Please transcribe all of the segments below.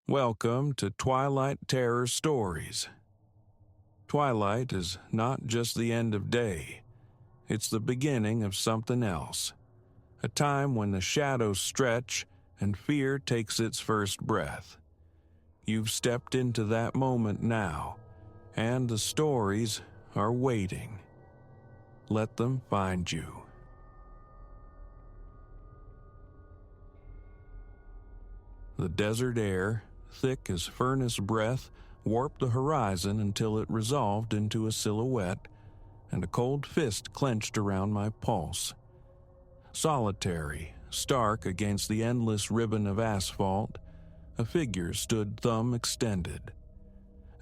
Welcome to Twilight Terror Stories. Twilight is not just the end of day. It's the beginning of something else. A time when the shadows stretch and fear takes its first breath. You've stepped into that moment now, and the stories are waiting. Let them find you. The desert air, thick as furnace breath, warped the horizon until it resolved into a silhouette, and a cold fist clenched around my pulse. Solitary, stark against the endless ribbon of asphalt, a figure stood thumb extended.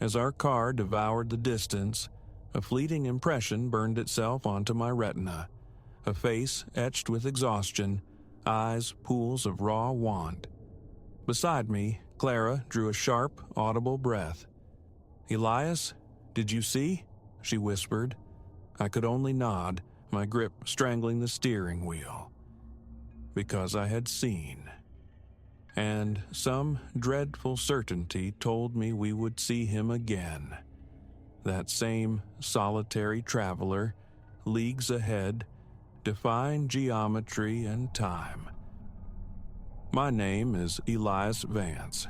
As our car devoured the distance, a fleeting impression burned itself onto my retina, a face etched with exhaustion, eyes pools of raw want. Beside me, Clara drew a sharp, audible breath. "Elias, did you see?" she whispered. I could only nod, my grip strangling the steering wheel. Because I had seen. And some dreadful certainty told me we would see him again. That same solitary traveler, leagues ahead, defying geometry and time. My name is Elias Vance.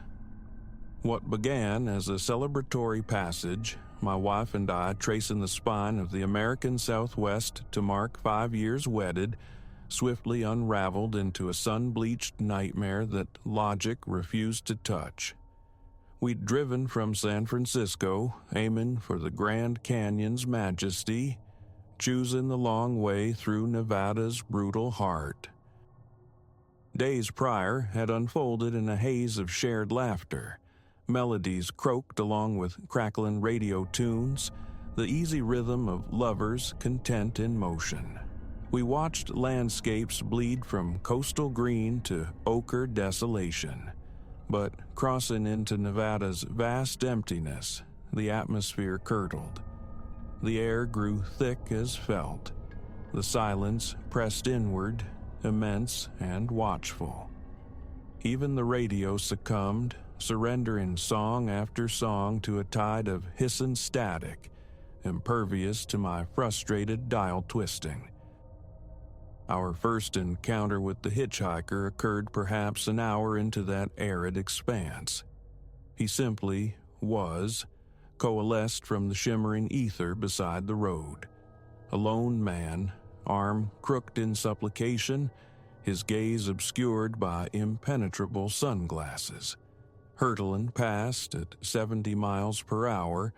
What began as a celebratory passage, my wife and I tracing the spine of the American Southwest to mark 5 years wedded, swiftly unraveled into a sun-bleached nightmare that logic refused to touch. We'd driven from San Francisco, aiming for the Grand Canyon's majesty, choosing the long way through Nevada's brutal heart. Days prior had unfolded in a haze of shared laughter. Melodies croaked along with crackling radio tunes, the easy rhythm of lovers content in motion. We watched landscapes bleed from coastal green to ochre desolation. But crossing into Nevada's vast emptiness, the atmosphere curdled. The air grew thick as felt. The silence pressed inward, immense and watchful. Even the radio succumbed, surrendering song after song to a tide of hissing static, impervious to my frustrated dial twisting. Our first encounter with the hitchhiker occurred perhaps an hour into that arid expanse. He simply was, coalesced from the shimmering ether beside the road. A lone man, arm crooked in supplication, his gaze obscured by impenetrable sunglasses. Hurtling past at 70 miles per hour,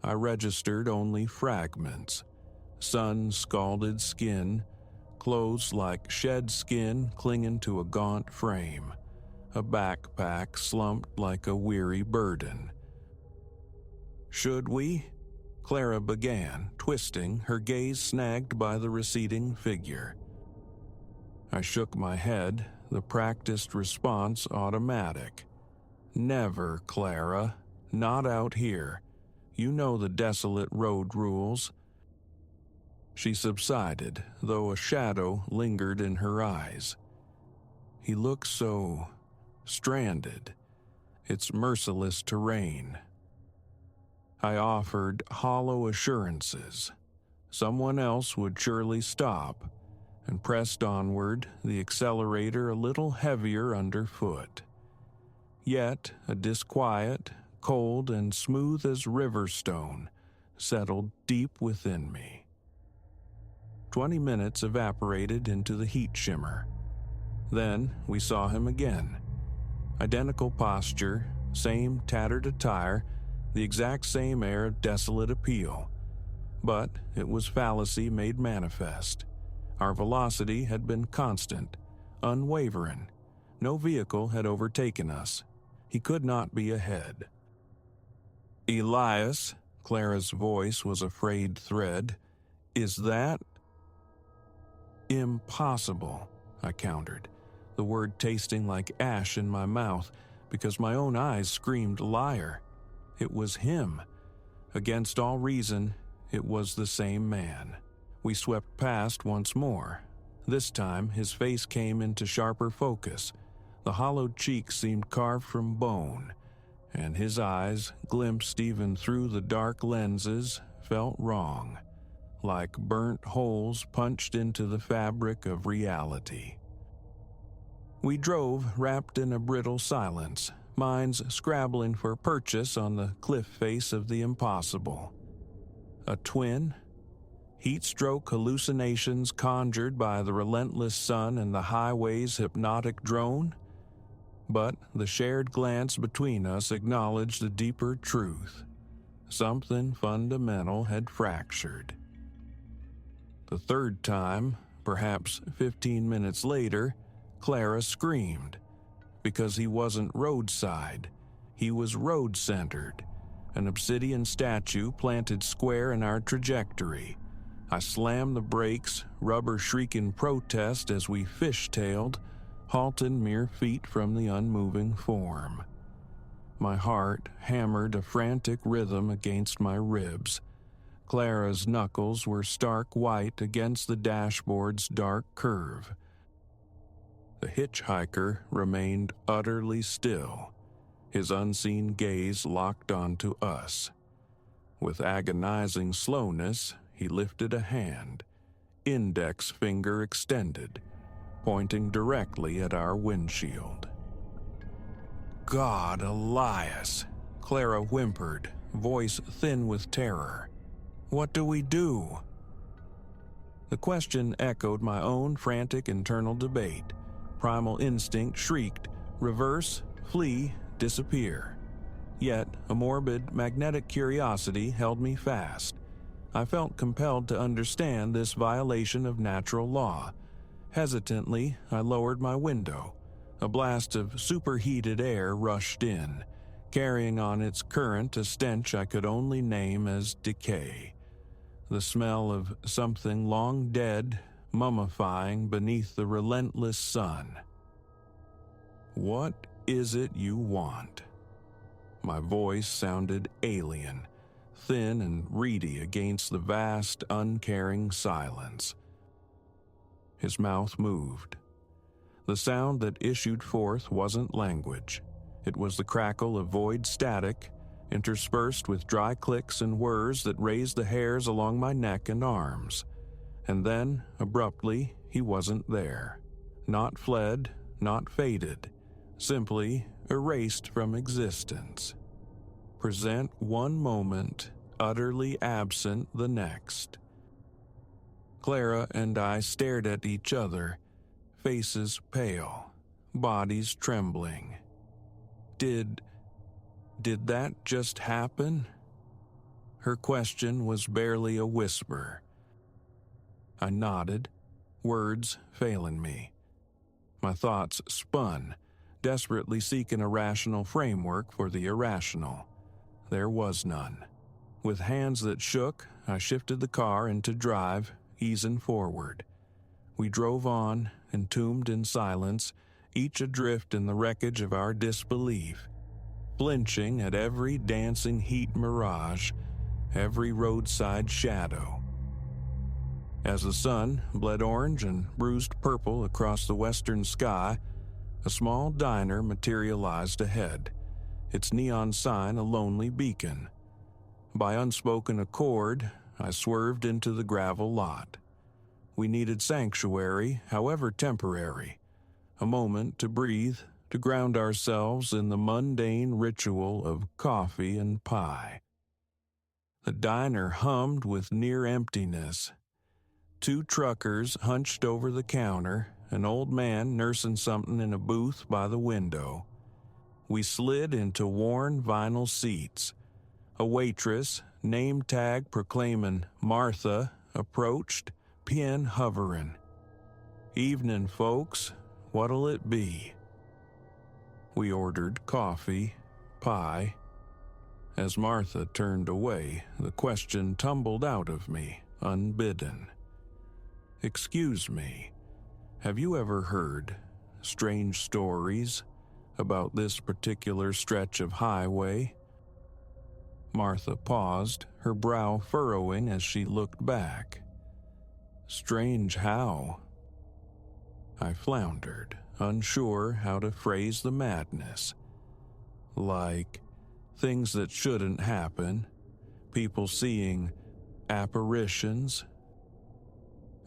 I registered only fragments. Sun-scalded skin, clothes like shed skin clinging to a gaunt frame, a backpack slumped like a weary burden. "Should we?" Clara began, twisting, her gaze snagged by the receding figure. I shook my head, the practiced response automatic. "Never, Clara. Not out here. You know the desolate road rules." She subsided, though a shadow lingered in her eyes. He looked so stranded. It's merciless terrain. I offered hollow assurances. Someone else would surely stop, and pressed onward, the accelerator a little heavier underfoot. Yet a disquiet, cold and smooth as river stone, settled deep within me. 20 minutes evaporated into the heat shimmer. Then we saw him again. Identical posture, same tattered attire, the exact same air of desolate appeal. But it was fallacy made manifest. Our velocity had been constant, unwavering. No vehicle had overtaken us. He could not be ahead. "Elias," Clara's voice was a frayed thread, "is that—" "Impossible," I countered, the word tasting like ash in my mouth because my own eyes screamed liar. It was him. Against all reason, it was the same man. We swept past once more. This time, his face came into sharper focus. The hollowed cheek seemed carved from bone, and his eyes, glimpsed even through the dark lenses, felt wrong, like burnt holes punched into the fabric of reality. We drove wrapped in a brittle silence, minds scrabbling for purchase on the cliff face of the impossible. A twin? Heat-stroke hallucinations conjured by the relentless sun and the highway's hypnotic drone? But the shared glance between us acknowledged the deeper truth. Something fundamental had fractured. The third time, perhaps 15 minutes later, Clara screamed. Because he wasn't roadside, he was road-centered, an obsidian statue planted square in our trajectory. I slammed the brakes, rubber shrieking protest as we fishtailed, halted mere feet from the unmoving form. My heart hammered a frantic rhythm against my ribs. Clara's knuckles were stark white against the dashboard's dark curve. The hitchhiker remained utterly still, his unseen gaze locked onto us. With agonizing slowness, he lifted a hand, index finger extended, pointing directly at our windshield. "God, Elias," Clara whimpered, voice thin with terror. "What do we do?" The question echoed my own frantic internal debate. Primal instinct shrieked, reverse, flee, disappear. Yet a morbid, magnetic curiosity held me fast. I felt compelled to understand this violation of natural law. Hesitantly, I lowered my window. A blast of superheated air rushed in, carrying on its current a stench I could only name as decay. The smell of something long dead, mummifying beneath the relentless sun. "What is it you want?" My voice sounded alien, thin and reedy against the vast, uncaring silence. His mouth moved. The sound that issued forth wasn't language. It was the crackle of void static, interspersed with dry clicks and whirs that raised the hairs along my neck and arms. And then, abruptly, he wasn't there. Not fled, not faded, simply erased from existence. Present one moment, utterly absent the next. Clara and I stared at each other, faces pale, bodies trembling. Did that just happen? Her question was barely a whisper. I nodded, words failing me. My thoughts spun, desperately seeking a rational framework for the irrational. There was none. With hands that shook, I shifted the car into drive, easing forward. We drove on, entombed in silence, each adrift in the wreckage of our disbelief, flinching at every dancing heat mirage, every roadside shadow. As the sun bled orange and bruised purple across the western sky, a small diner materialized ahead, its neon sign a lonely beacon. By unspoken accord, I swerved into the gravel lot. We needed sanctuary, however temporary, a moment to breathe, to ground ourselves in the mundane ritual of coffee and pie. The diner hummed with near emptiness. 2 truckers hunched over the counter, an old man nursing something in a booth by the window. We slid into worn vinyl seats. A waitress, name tag proclaiming Martha, approached, pen hovering. "Evening, folks. What'll it be?" We ordered coffee, pie. As Martha turned away, the question tumbled out of me, unbidden. "Excuse me, have you ever heard strange stories about this particular stretch of highway?" Martha paused, her brow furrowing as she looked back. "Strange how?" I floundered, unsure how to phrase the madness. "Like things that shouldn't happen, people seeing apparitions.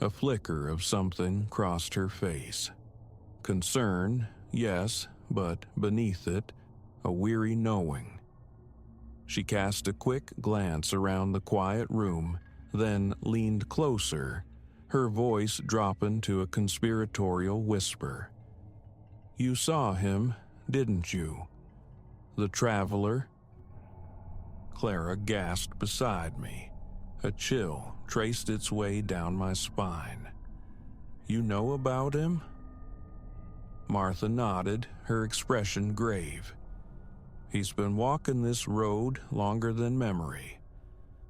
A flicker of something crossed her face. Concern, yes, but beneath it, a weary knowing. She cast a quick glance around the quiet room, then leaned closer, her voice dropping to a conspiratorial whisper. "You saw him, didn't you? The traveler?" Clara gasped beside me. A chill traced its way down my spine. "You know about him?" Martha nodded, her expression grave. "He's been walking this road longer than memory.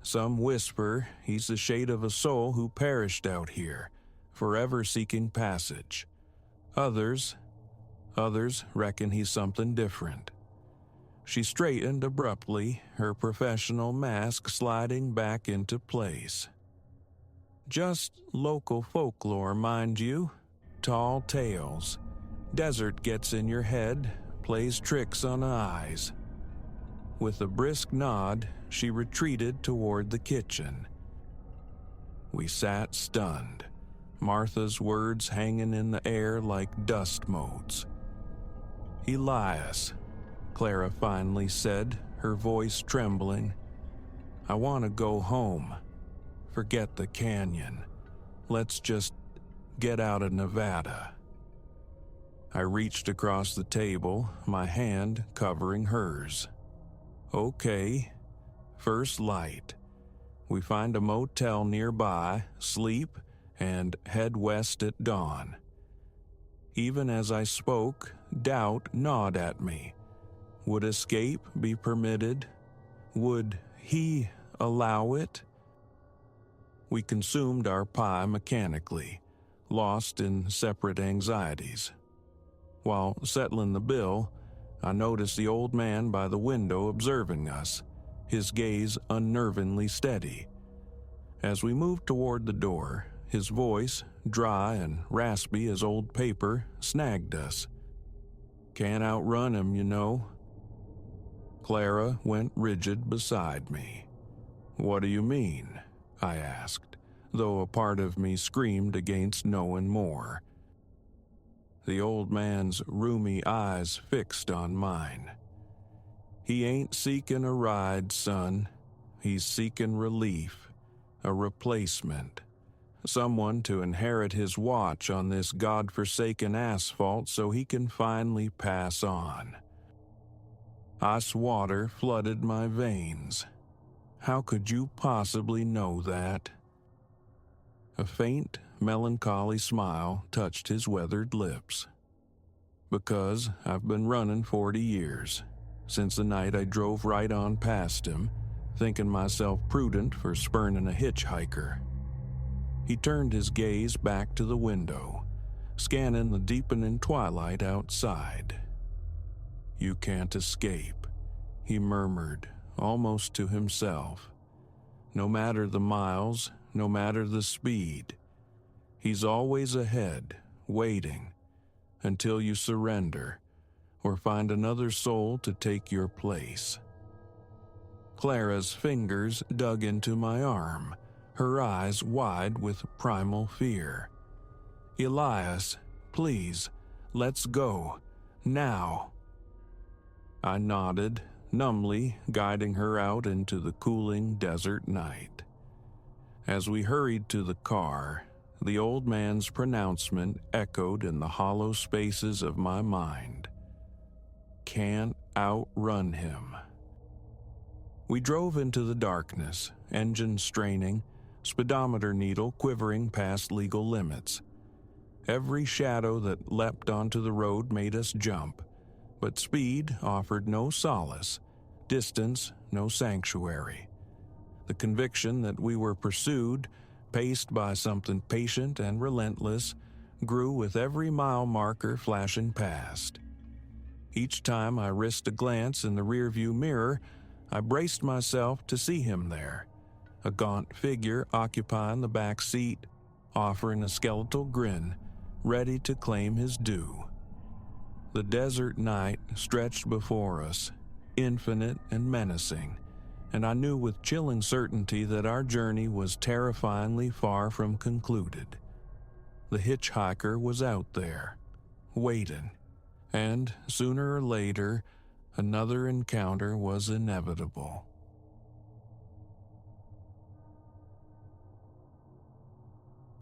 Some whisper he's the shade of a soul who perished out here, forever seeking passage. Others reckon he's something different." She straightened abruptly, her professional mask sliding back into place. "Just local folklore, mind you. Tall tales. Desert gets in your head, plays tricks on eyes." With a brisk nod, she retreated toward the kitchen. We sat stunned, Martha's words hanging in the air like dust motes. "Elias," Clara finally said, her voice trembling. "I want to go home. Forget the canyon. Let's just get out of Nevada." I reached across the table, my hand covering hers. "Okay. First light. We find a motel nearby, sleep, and head west at dawn." Even as I spoke, doubt gnawed at me. Would escape be permitted? Would he allow it? We consumed our pie mechanically, lost in separate anxieties. While settling the bill, I noticed the old man by the window observing us, his gaze unnervingly steady. As we moved toward the door, his voice, dry and raspy as old paper, snagged us. "Can't outrun him, you know." Clara went rigid beside me. "What do you mean?" I asked, though a part of me screamed against knowing more. The old man's rheumy eyes fixed on mine. "He ain't seeking a ride, son. He's seeking relief, a replacement. Someone to inherit his watch on this godforsaken asphalt so he can finally pass on." Ice water flooded my veins. How could you possibly know that? A faint, melancholy smile touched his weathered lips. "Because I've been running 40 years, since the night I drove right on past him, thinking myself prudent for spurning a hitchhiker." He turned his gaze back to the window, scanning the deepening twilight outside. "You can't escape," he murmured, almost to himself. "No matter the miles, no matter the speed. He's always ahead, waiting, until you surrender, or find another soul to take your place." Clara's fingers dug into my arm, her eyes wide with primal fear. "Elias, please, let's go, now." I nodded, numbly guiding her out into the cooling desert night. As we hurried to the car, the old man's pronouncement echoed in the hollow spaces of my mind. "Can't outrun him." We drove into the darkness, engine straining, speedometer needle quivering past legal limits. Every shadow that leapt onto the road made us jump, but speed offered no solace, distance no sanctuary. The conviction that we were pursued, paced by something patient and relentless, grew with every mile marker flashing past. Each time I risked a glance in the rearview mirror, I braced myself to see him there, a gaunt figure occupying the back seat, offering a skeletal grin, ready to claim his due. The desert night stretched before us, infinite and menacing, and I knew with chilling certainty that our journey was terrifyingly far from concluded. The hitchhiker was out there, waiting, and sooner or later, another encounter was inevitable.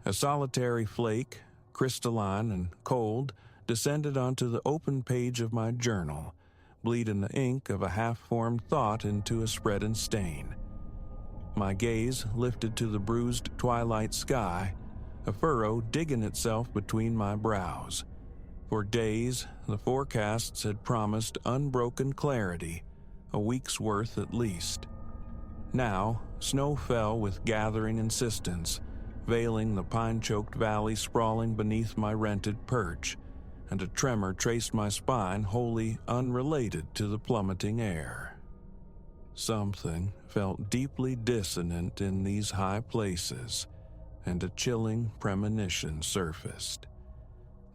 A solitary flake, crystalline and cold, descended onto the open page of my journal, bleeding the ink of a half-formed thought into a spreading stain. My gaze lifted to the bruised twilight sky, a furrow digging itself between my brows. For days, the forecasts had promised unbroken clarity, a week's worth at least. Now, snow fell with gathering insistence, veiling the pine-choked valley sprawling beneath my rented perch, and a tremor traced my spine wholly unrelated to the plummeting air. Something felt deeply dissonant in these high places, and a chilling premonition surfaced.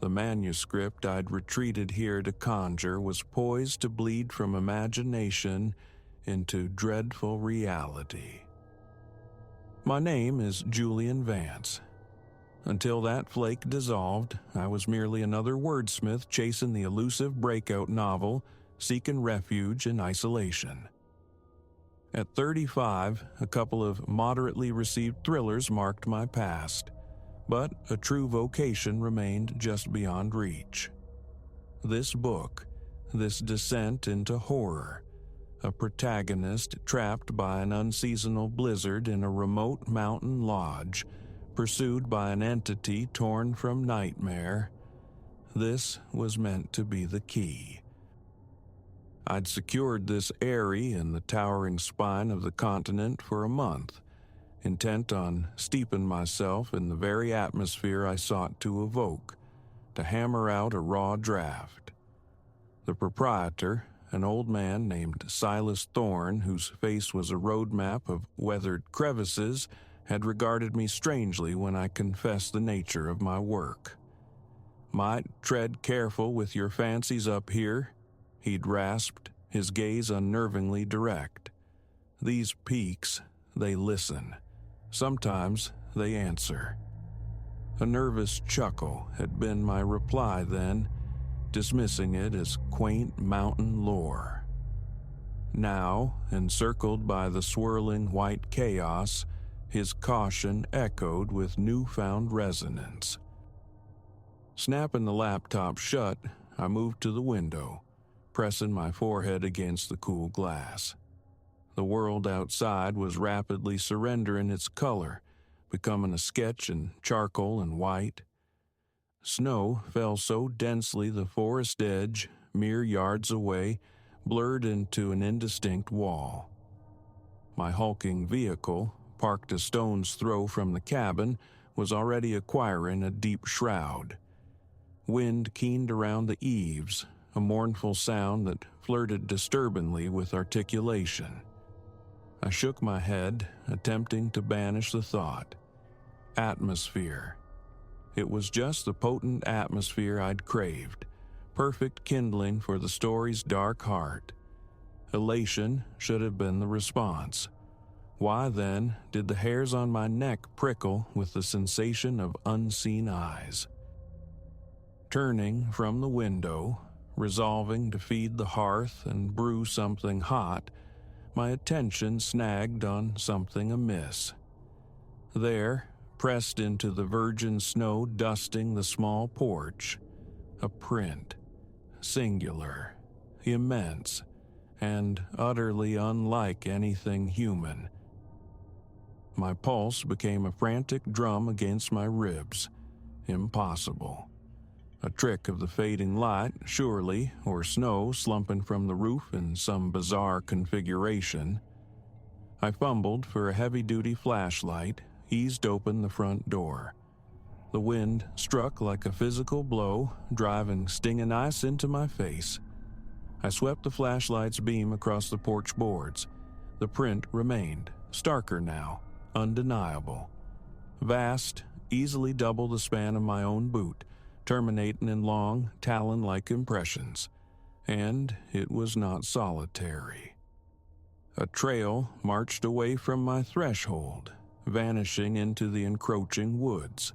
The manuscript I'd retreated here to conjure was poised to bleed from imagination into dreadful reality. My name is Julian Vance. Until that flake dissolved, I was merely another wordsmith chasing the elusive breakout novel, seeking refuge in isolation. At 35, a couple of moderately received thrillers marked my past, but a true vocation remained just beyond reach. This book, this descent into horror, a protagonist trapped by an unseasonal blizzard in a remote mountain lodge, pursued by an entity torn from nightmare. This was meant to be the key. I'd secured this Eerie in the towering spine of the continent for a month, intent on steeping myself in the very atmosphere I sought to evoke, to hammer out a raw draft. The proprietor, an old man named Silas Thorne, whose face was a roadmap of weathered crevices, had regarded me strangely when I confessed the nature of my work. "Might tread careful with your fancies up here," he'd rasped, his gaze unnervingly direct. "These peaks, they listen. Sometimes they answer." A nervous chuckle had been my reply then, dismissing it as quaint mountain lore. Now, encircled by the swirling white chaos, his caution echoed with newfound resonance. Snapping the laptop shut, I moved to the window, pressing my forehead against the cool glass. The world outside was rapidly surrendering its color, becoming a sketch in charcoal and white. Snow fell so densely the forest edge, mere yards away, blurred into an indistinct wall. My hulking vehicle, parked a stone's throw from the cabin, was already acquiring a deep shroud. Wind keened around the eaves, a mournful sound that flirted disturbingly with articulation. I shook my head, attempting to banish the thought. Atmosphere. It was just the potent atmosphere I'd craved, perfect kindling for the story's dark heart. Elation should have been the response. Why, then, did the hairs on my neck prickle with the sensation of unseen eyes? Turning from the window, resolving to feed the hearth and brew something hot, my attention snagged on something amiss. There, pressed into the virgin snow dusting the small porch, a print, singular, immense, and utterly unlike anything human. My pulse became a frantic drum against my ribs. Impossible. A trick of the fading light, surely, or snow slumping from the roof in some bizarre configuration. I fumbled for a heavy-duty flashlight, eased open the front door. The wind struck like a physical blow, driving stinging ice into my face. I swept the flashlight's beam across the porch boards. The print remained, starker now, undeniable. Vast, easily double the span of my own boot, terminating in long, talon-like impressions. And it was not solitary. A trail marched away from my threshold, vanishing into the encroaching woods.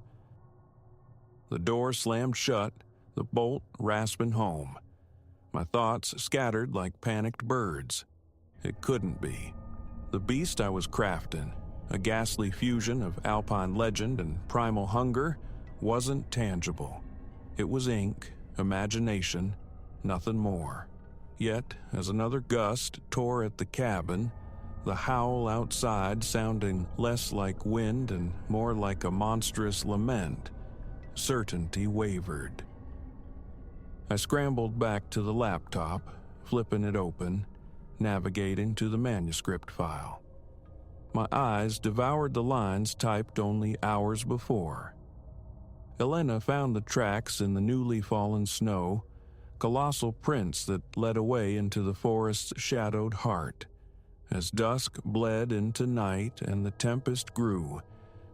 The door slammed shut, the bolt rasping home. My thoughts scattered like panicked birds. It couldn't be. The beast I was crafting, a ghastly fusion of alpine legend and primal hunger, wasn't tangible. It was ink, imagination, nothing more. Yet, as another gust tore at the cabin, the howl outside sounding less like wind and more like a monstrous lament, certainty wavered. I scrambled back to the laptop, flipping it open, navigating to the manuscript file. My eyes devoured the lines typed only hours before. Elena found the tracks in the newly fallen snow, colossal prints that led away into the forest's shadowed heart. As dusk bled into night and the tempest grew,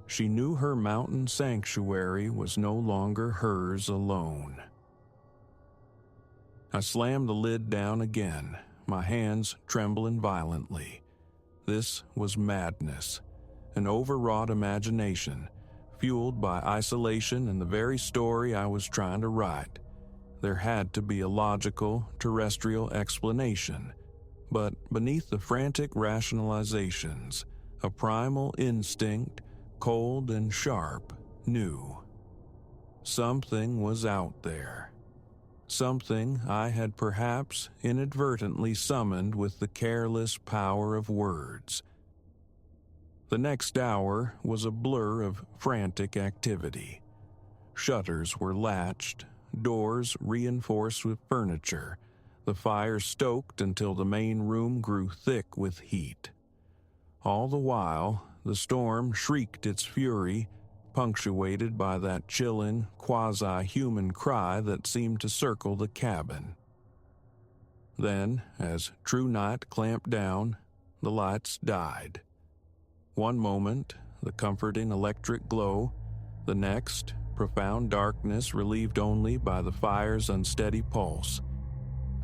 she knew her mountain sanctuary was no longer hers alone. I slammed the lid down again, my hands trembling violently. This was madness, an overwrought imagination, fueled by isolation and the very story I was trying to write. There had to be a logical, terrestrial explanation, but beneath the frantic rationalizations, a primal instinct, cold and sharp, knew. Something was out there. Something I had perhaps inadvertently summoned with the careless power of words. The next hour was a blur of frantic activity. Shutters were latched, doors reinforced with furniture, the fire stoked until the main room grew thick with heat. All the while, the storm shrieked its fury, punctuated by that chilling, quasi-human cry that seemed to circle the cabin. Then, as true night clamped down, the lights died. One moment, the comforting electric glow, the next, profound darkness relieved only by the fire's unsteady pulse.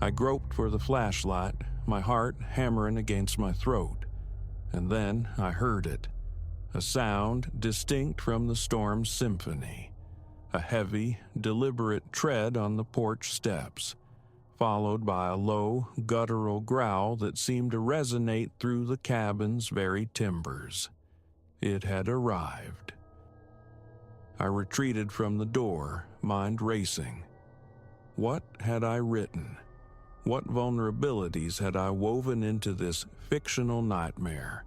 I groped for the flashlight, my heart hammering against my throat, and then I heard it. A sound distinct from the storm's symphony. A heavy, deliberate tread on the porch steps, followed by a low, guttural growl that seemed to resonate through the cabin's very timbers. It had arrived. I retreated from the door, mind racing. What had I written? What vulnerabilities had I woven into this fictional nightmare?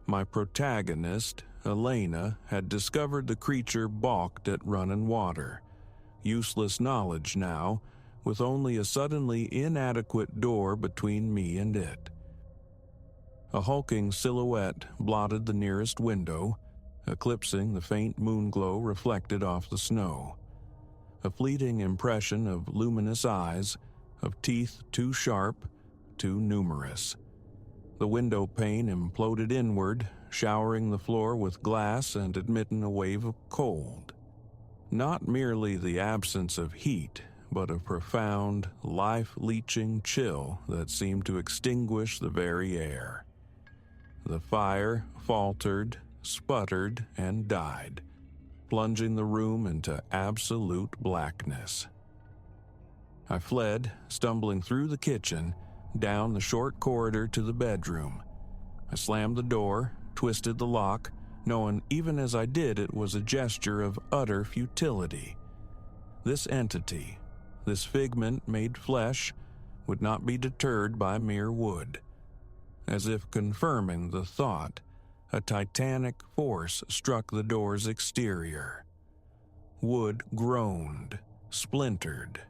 My protagonist, Elena, had discovered the creature balked at running water. Useless knowledge now, with only a suddenly inadequate door between me and it. A hulking silhouette blotted the nearest window, eclipsing the faint moonglow reflected off the snow. A fleeting impression of luminous eyes, of teeth too sharp, too numerous. The window pane imploded inward, showering the floor with glass and admitting a wave of cold. Not merely the absence of heat, but a profound, life-leeching chill that seemed to extinguish the very air. The fire faltered, sputtered, and died, plunging the room into absolute blackness. I fled, stumbling through the kitchen, down the short corridor to the bedroom. I slammed the door, twisted the lock, knowing even as I did it was a gesture of utter futility. This entity, this figment made flesh, would not be deterred by mere wood. As if confirming the thought, a titanic force struck the door's exterior. Wood groaned, splintered.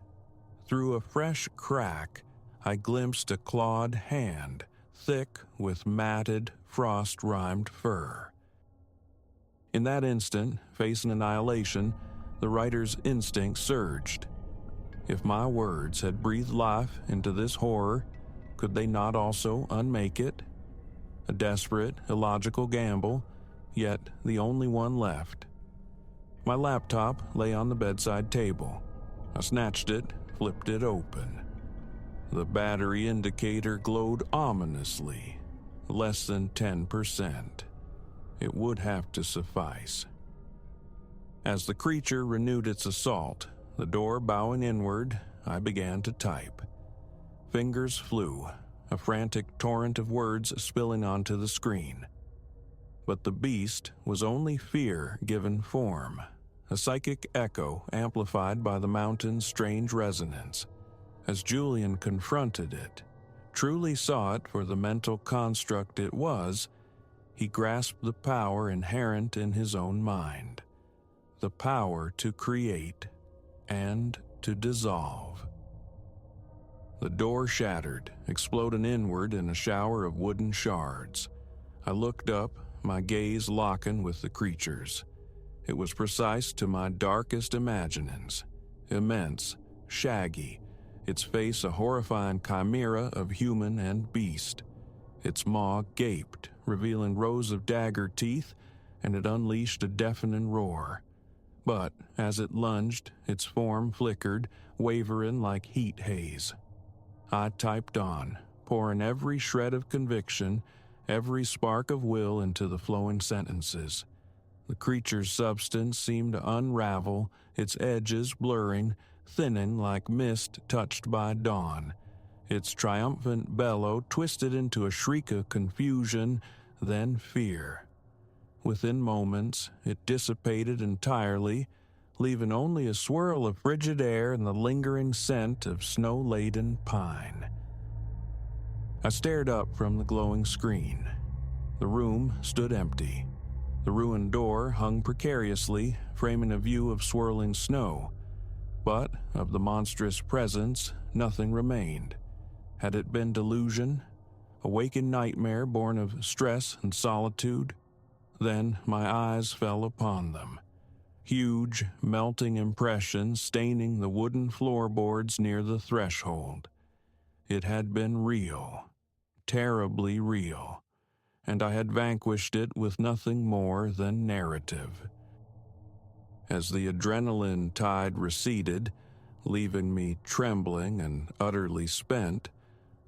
Through a fresh crack, I glimpsed a clawed hand, thick with matted, frost-rimed fur. In that instant, facing annihilation, the writer's instinct surged. If my words had breathed life into this horror, could they not also unmake it? A desperate, illogical gamble, yet the only one left. My laptop lay on the bedside table. I snatched it, flipped it open. The battery indicator glowed ominously, less than 10%. It would have to suffice. As the creature renewed its assault, the door bowing inward, I began to type. Fingers flew, a frantic torrent of words spilling onto the screen. But the beast was only fear given form, a psychic echo amplified by the mountain's strange resonance. As Julian confronted it, truly saw it for the mental construct it was, he grasped the power inherent in his own mind. The power to create and to dissolve. The door shattered, exploding inward in a shower of wooden shards. I looked up, my gaze locking with the creature's. It was precise to my darkest imaginings. Immense, shaggy, its face a horrifying chimera of human and beast. Its maw gaped, revealing rows of dagger teeth, and it unleashed a deafening roar. But as it lunged, its form flickered, wavering like heat haze. I typed on, pouring every shred of conviction, every spark of will into the flowing sentences. The creature's substance seemed to unravel, its edges blurring, thinning like mist touched by dawn. Its triumphant bellow twisted into a shriek of confusion, then fear. Within moments, it dissipated entirely, leaving only a swirl of frigid air and the lingering scent of snow-laden pine. I stared up from the glowing screen. The room stood empty. The ruined door hung precariously, framing a view of swirling snow. But of the monstrous presence, nothing remained. Had it been delusion? A waking nightmare born of stress and solitude? Then my eyes fell upon them. Huge, melting impressions staining the wooden floorboards near the threshold. It had been real, terribly real, and I had vanquished it with nothing more than narrative. As the adrenaline tide receded, leaving me trembling and utterly spent,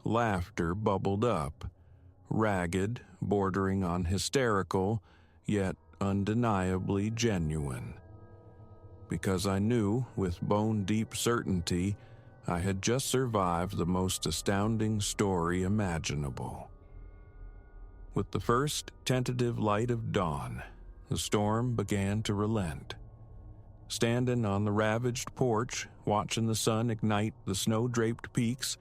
laughter bubbled up, ragged, bordering on hysterical, yet undeniably genuine. Because I knew, with bone-deep certainty, I had just survived the most astounding story imaginable. With the first tentative light of dawn, the storm began to relent. Standing on the ravaged porch, watching the sun ignite the snow-draped peaks,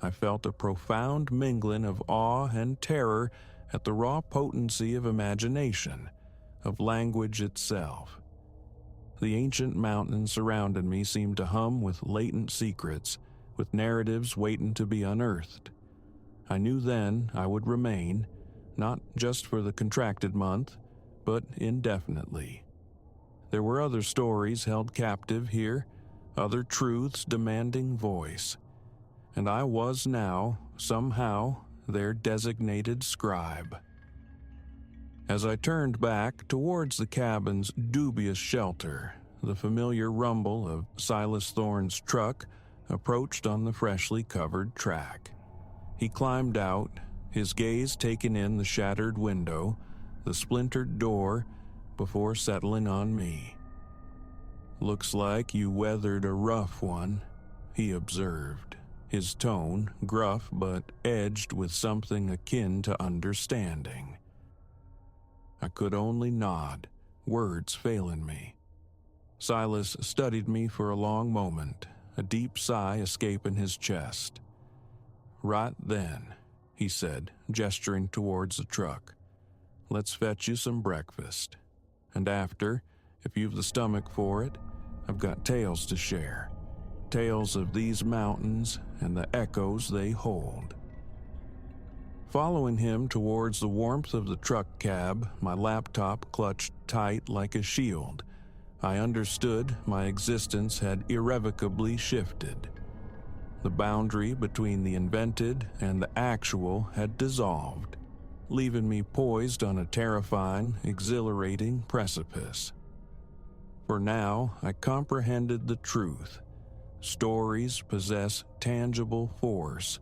I felt a profound mingling of awe and terror at the raw potency of imagination, of language itself. The ancient mountains surrounding me seemed to hum with latent secrets, with narratives waiting to be unearthed. I knew then I would remain, not just for the contracted month, but indefinitely. There were other stories held captive here, other truths demanding voice, and I was now, somehow, their designated scribe. As I turned back towards the cabin's dubious shelter, the familiar rumble of Silas Thorne's truck approached on the freshly covered track. He climbed out, his gaze taking in the shattered window, the splintered door, before settling on me. "Looks like you weathered a rough one," he observed, his tone gruff but edged with something akin to understanding. I could only nod, words failing me. Silas studied me for a long moment, a deep sigh escaping his chest. "Right then," he said, gesturing towards the truck. "Let's fetch you some breakfast. And after, if you've the stomach for it, I've got tales to share. Tales of these mountains and the echoes they hold." Following him towards the warmth of the truck cab, my laptop clutched tight like a shield. I understood my existence had irrevocably shifted. The boundary between the invented and the actual had dissolved, leaving me poised on a terrifying, exhilarating precipice. For now I comprehended the truth. Stories possess tangible force,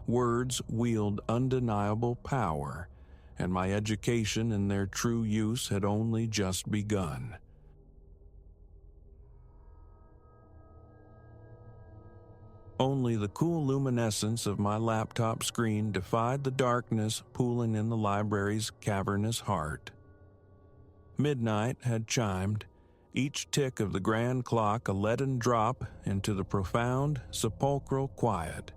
words wield undeniable power, and my education in their true use had only just begun. Only the cool luminescence of my laptop screen defied the darkness pooling in the library's cavernous heart. Midnight had chimed, each tick of the grand clock a leaden drop into the profound, sepulchral quiet.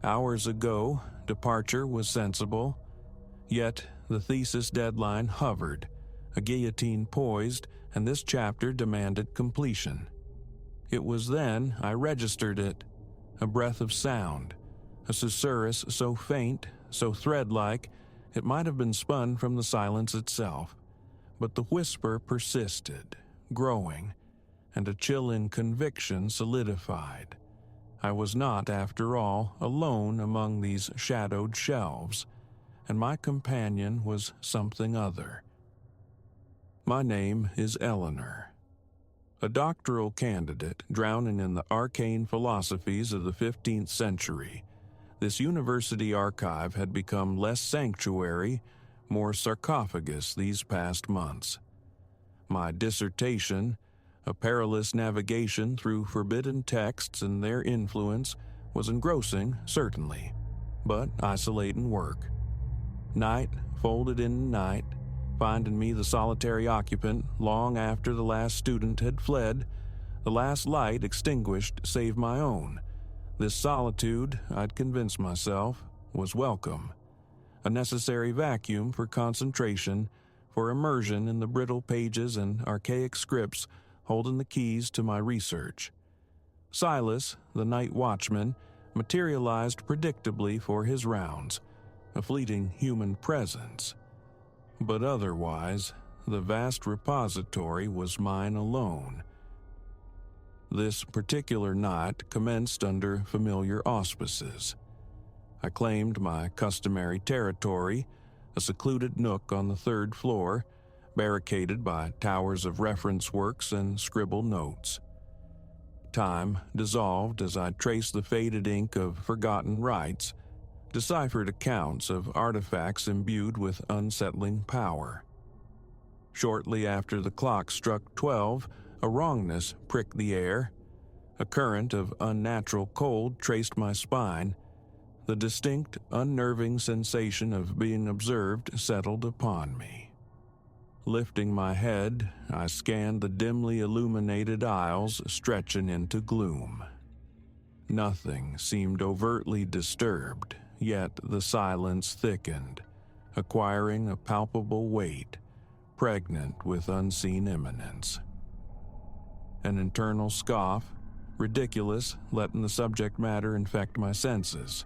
Hours ago, departure was sensible, yet the thesis deadline hovered, a guillotine poised, and this chapter demanded completion. It was then I registered it, a breath of sound, a susurrus so faint, so thread-like, it might have been spun from the silence itself. But the whisper persisted, growing, and a chilling conviction solidified. I was not, after all, alone among these shadowed shelves, and my companion was something other. My name is Eleanor. A doctoral candidate drowning in the arcane philosophies of the 15th century, this university archive had become less sanctuary, more sarcophagus these past months. My dissertation, a perilous navigation through forbidden texts and their influence, was engrossing, certainly, but isolating work. Night folded in night, finding me the solitary occupant long after the last student had fled, the last light extinguished save my own. This solitude, I'd convinced myself, was welcome. A necessary vacuum for concentration, for immersion in the brittle pages and archaic scripts holding the keys to my research. Silas, the night watchman, materialized predictably for his rounds, a fleeting human presence. But otherwise, the vast repository was mine alone. This particular night commenced under familiar auspices. I claimed my customary territory, a secluded nook on the 3rd floor, barricaded by towers of reference works and scribbled notes. Time dissolved as I traced the faded ink of forgotten rites, deciphered accounts of artifacts imbued with unsettling power. Shortly after the clock struck 12, a wrongness pricked the air. A current of unnatural cold traced my spine. The distinct, unnerving sensation of being observed settled upon me. Lifting my head, I scanned the dimly illuminated aisles stretching into gloom. Nothing seemed overtly disturbed, yet the silence thickened, acquiring a palpable weight, pregnant with unseen imminence. An internal scoff, ridiculous, letting the subject matter infect my senses.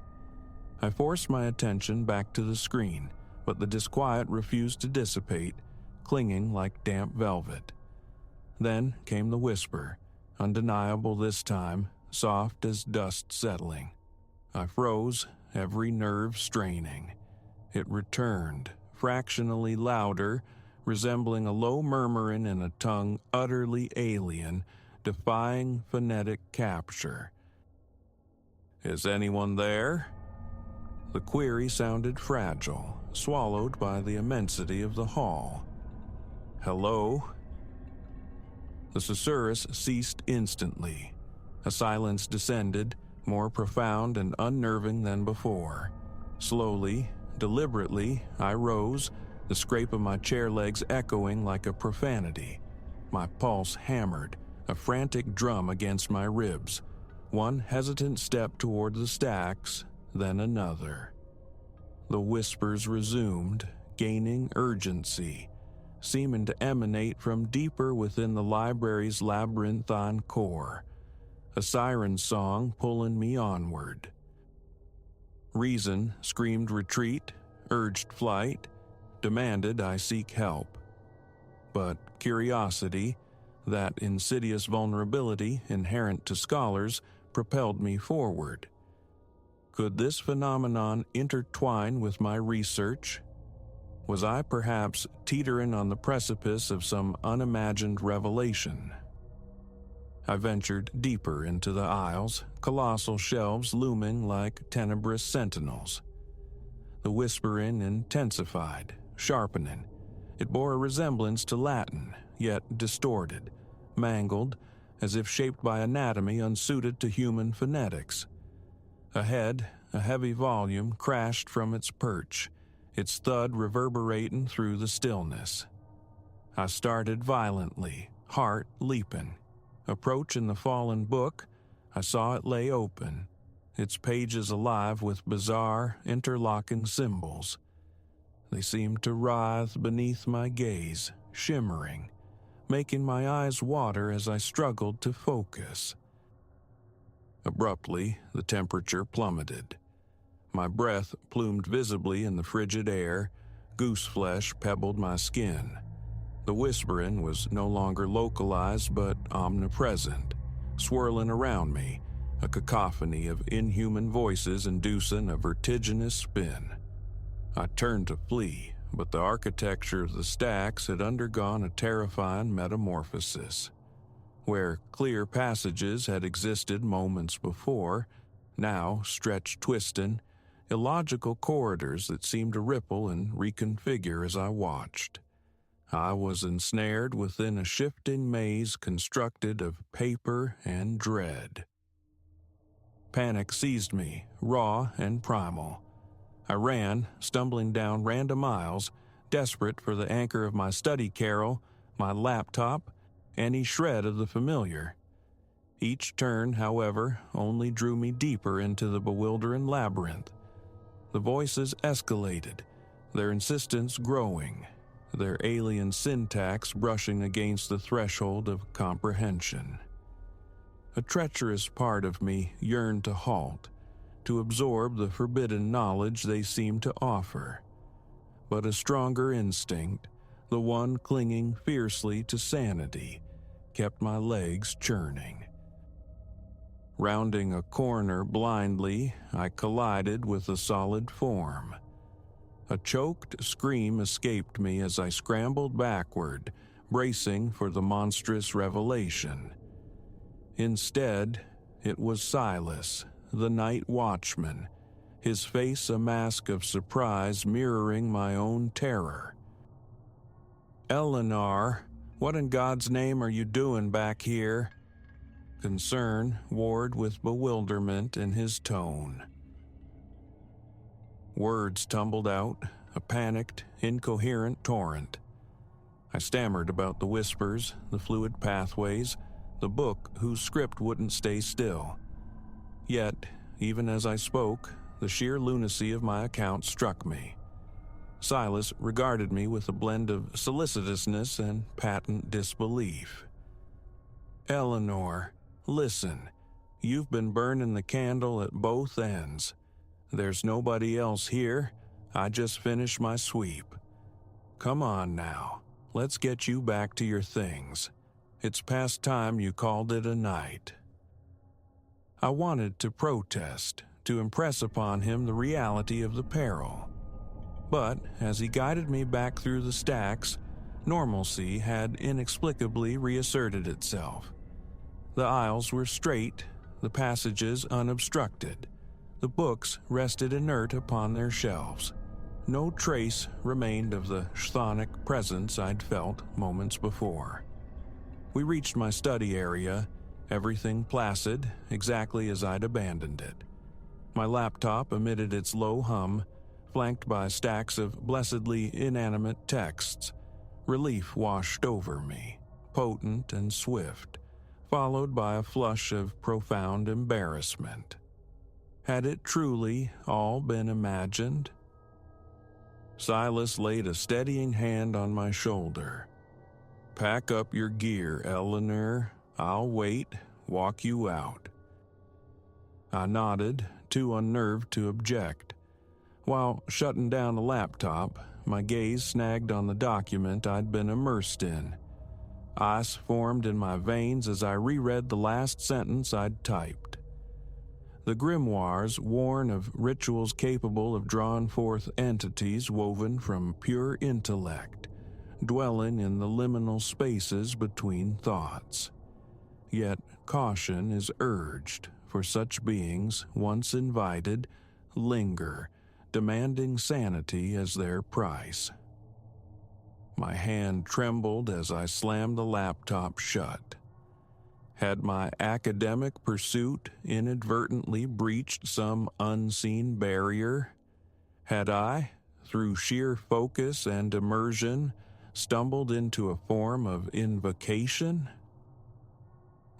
I forced my attention back to the screen, but the disquiet refused to dissipate, clinging like damp velvet. Then came the whisper, undeniable this time, soft as dust settling. I froze, every nerve straining. It returned, fractionally louder, resembling a low murmuring in a tongue utterly alien, defying phonetic capture. "Is anyone there?" The query sounded fragile, swallowed by the immensity of the hall. "Hello?" The susurrus ceased instantly. A silence descended, more profound and unnerving than before. Slowly, deliberately, I rose, the scrape of my chair legs echoing like a profanity. My pulse hammered, a frantic drum against my ribs. One hesitant step toward the stacks, then another. The whispers resumed, gaining urgency, seeming to emanate from deeper within the library's labyrinthine core. A siren song pulling me onward. Reason screamed retreat, urged flight, demanded I seek help. But curiosity, that insidious vulnerability inherent to scholars, propelled me forward. Could this phenomenon intertwine with my research? Was I perhaps teetering on the precipice of some unimagined revelation? I ventured deeper into the aisles, colossal shelves looming like tenebrous sentinels. The whispering intensified, sharpening. It bore a resemblance to Latin, yet distorted, mangled, as if shaped by anatomy unsuited to human phonetics. Ahead, a heavy volume crashed from its perch, its thud reverberating through the stillness. I started violently, heart leaping. Approaching the fallen book, I saw it lay open, its pages alive with bizarre, interlocking symbols. They seemed to writhe beneath my gaze, shimmering, making my eyes water as I struggled to focus. Abruptly, the temperature plummeted. My breath plumed visibly in the frigid air, goose flesh pebbled my skin. The whispering was no longer localized but omnipresent, swirling around me, a cacophony of inhuman voices inducing a vertiginous spin. I turned to flee, but the architecture of the stacks had undergone a terrifying metamorphosis. Where clear passages had existed moments before, now stretched twisting, illogical corridors that seemed to ripple and reconfigure as I watched. I was ensnared within a shifting maze constructed of paper and dread. Panic seized me, raw and primal. I ran, stumbling down random aisles, desperate for the anchor of my study carrel, my laptop, any shred of the familiar. Each turn, however, only drew me deeper into the bewildering labyrinth. The voices escalated, their insistence growing, their alien syntax brushing against the threshold of comprehension. A treacherous part of me yearned to halt, to absorb the forbidden knowledge they seemed to offer. But a stronger instinct, the one clinging fiercely to sanity, kept my legs churning. Rounding a corner blindly, I collided with a solid form. A choked scream escaped me as I scrambled backward, bracing for the monstrous revelation. Instead, it was Silas, the night watchman, his face a mask of surprise mirroring my own terror. "Eleanor, what in God's name are you doing back here?" Concern warred with bewilderment in his tone. Words tumbled out, a panicked, incoherent torrent. I stammered about the whispers, the fluid pathways, the book whose script wouldn't stay still. Yet, even as I spoke, the sheer lunacy of my account struck me. Silas regarded me with a blend of solicitousness and patent disbelief. "Eleanor, listen, you've been burning the candle at both ends. There's nobody else here. I just finished my sweep. Come on now, let's get you back to your things. It's past time you called it a night." I wanted to protest, to impress upon him the reality of the peril. But as he guided me back through the stacks, normalcy had inexplicably reasserted itself. The aisles were straight, the passages unobstructed. The books rested inert upon their shelves. No trace remained of the chthonic presence I'd felt moments before. We reached my study area, everything placid, exactly as I'd abandoned it. My laptop emitted its low hum, flanked by stacks of blessedly inanimate texts. Relief washed over me, potent and swift, followed by a flush of profound embarrassment. Had it truly all been imagined? Silas laid a steadying hand on my shoulder. "Pack up your gear, Eleanor. I'll wait, walk you out." I nodded, too unnerved to object. While shutting down the laptop, my gaze snagged on the document I'd been immersed in. Ice formed in my veins as I reread the last sentence I'd typed. The grimoires worn of rituals capable of drawing forth entities woven from pure intellect, dwelling in the liminal spaces between thoughts. Yet caution is urged, for such beings, once invited, linger, demanding sanity as their price. My hand trembled as I slammed the laptop shut. Had my academic pursuit inadvertently breached some unseen barrier? Had I, through sheer focus and immersion, stumbled into a form of invocation?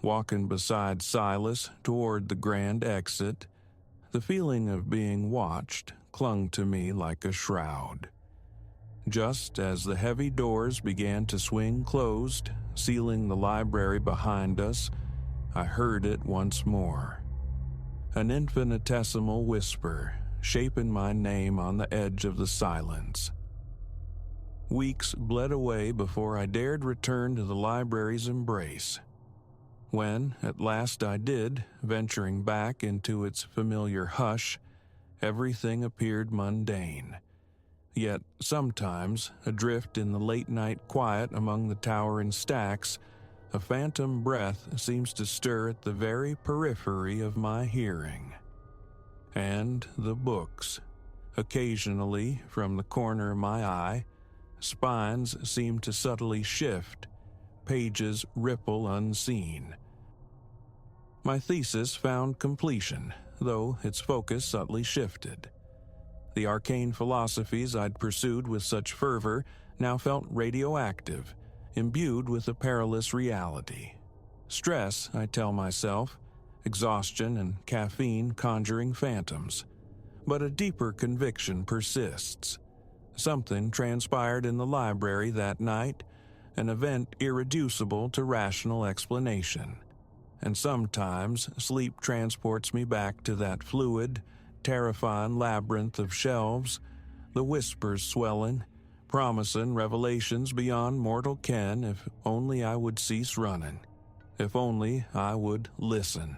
Walking beside Silas toward the grand exit, the feeling of being watched clung to me like a shroud. Just as the heavy doors began to swing closed, sealing the library behind us, I heard it once more. An infinitesimal whisper, shaping my name on the edge of the silence. Weeks bled away before I dared return to the library's embrace. When, at last I did, venturing back into its familiar hush, everything appeared mundane. Yet sometimes, adrift in the late-night quiet among the towering stacks, a phantom breath seems to stir at the very periphery of my hearing. And the books. Occasionally, from the corner of my eye, spines seem to subtly shift, pages ripple unseen. My thesis found completion, though its focus subtly shifted. The arcane philosophies I'd pursued with such fervor now felt radioactive, imbued with a perilous reality. Stress, I tell myself, exhaustion and caffeine conjuring phantoms. But a deeper conviction persists. Something transpired in the library that night, an event irreducible to rational explanation. And sometimes sleep transports me back to that fluid, terrifying labyrinth of shelves, the whispers swelling, promising revelations beyond mortal ken if only I would cease running, if only I would listen.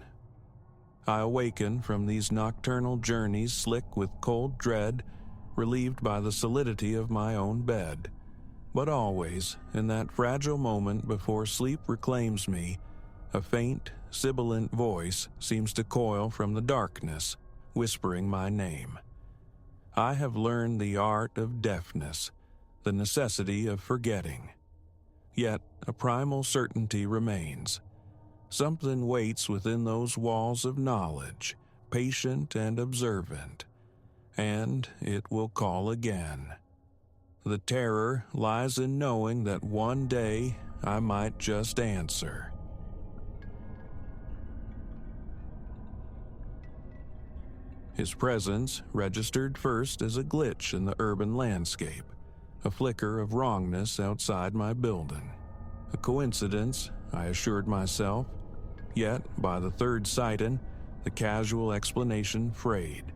I awaken from these nocturnal journeys slick with cold dread, relieved by the solidity of my own bed. But always, in that fragile moment before sleep reclaims me, a faint, sibilant voice seems to coil from the darkness, whispering my name. I have learned the art of deafness, the necessity of forgetting. Yet a primal certainty remains. Something waits within those walls of knowledge, patient and observant, and it will call again. The terror lies in knowing that one day I might just answer. His presence registered first as a glitch in the urban landscape, a flicker of wrongness outside my building. A coincidence, I assured myself, yet by the third sighting, the casual explanation frayed,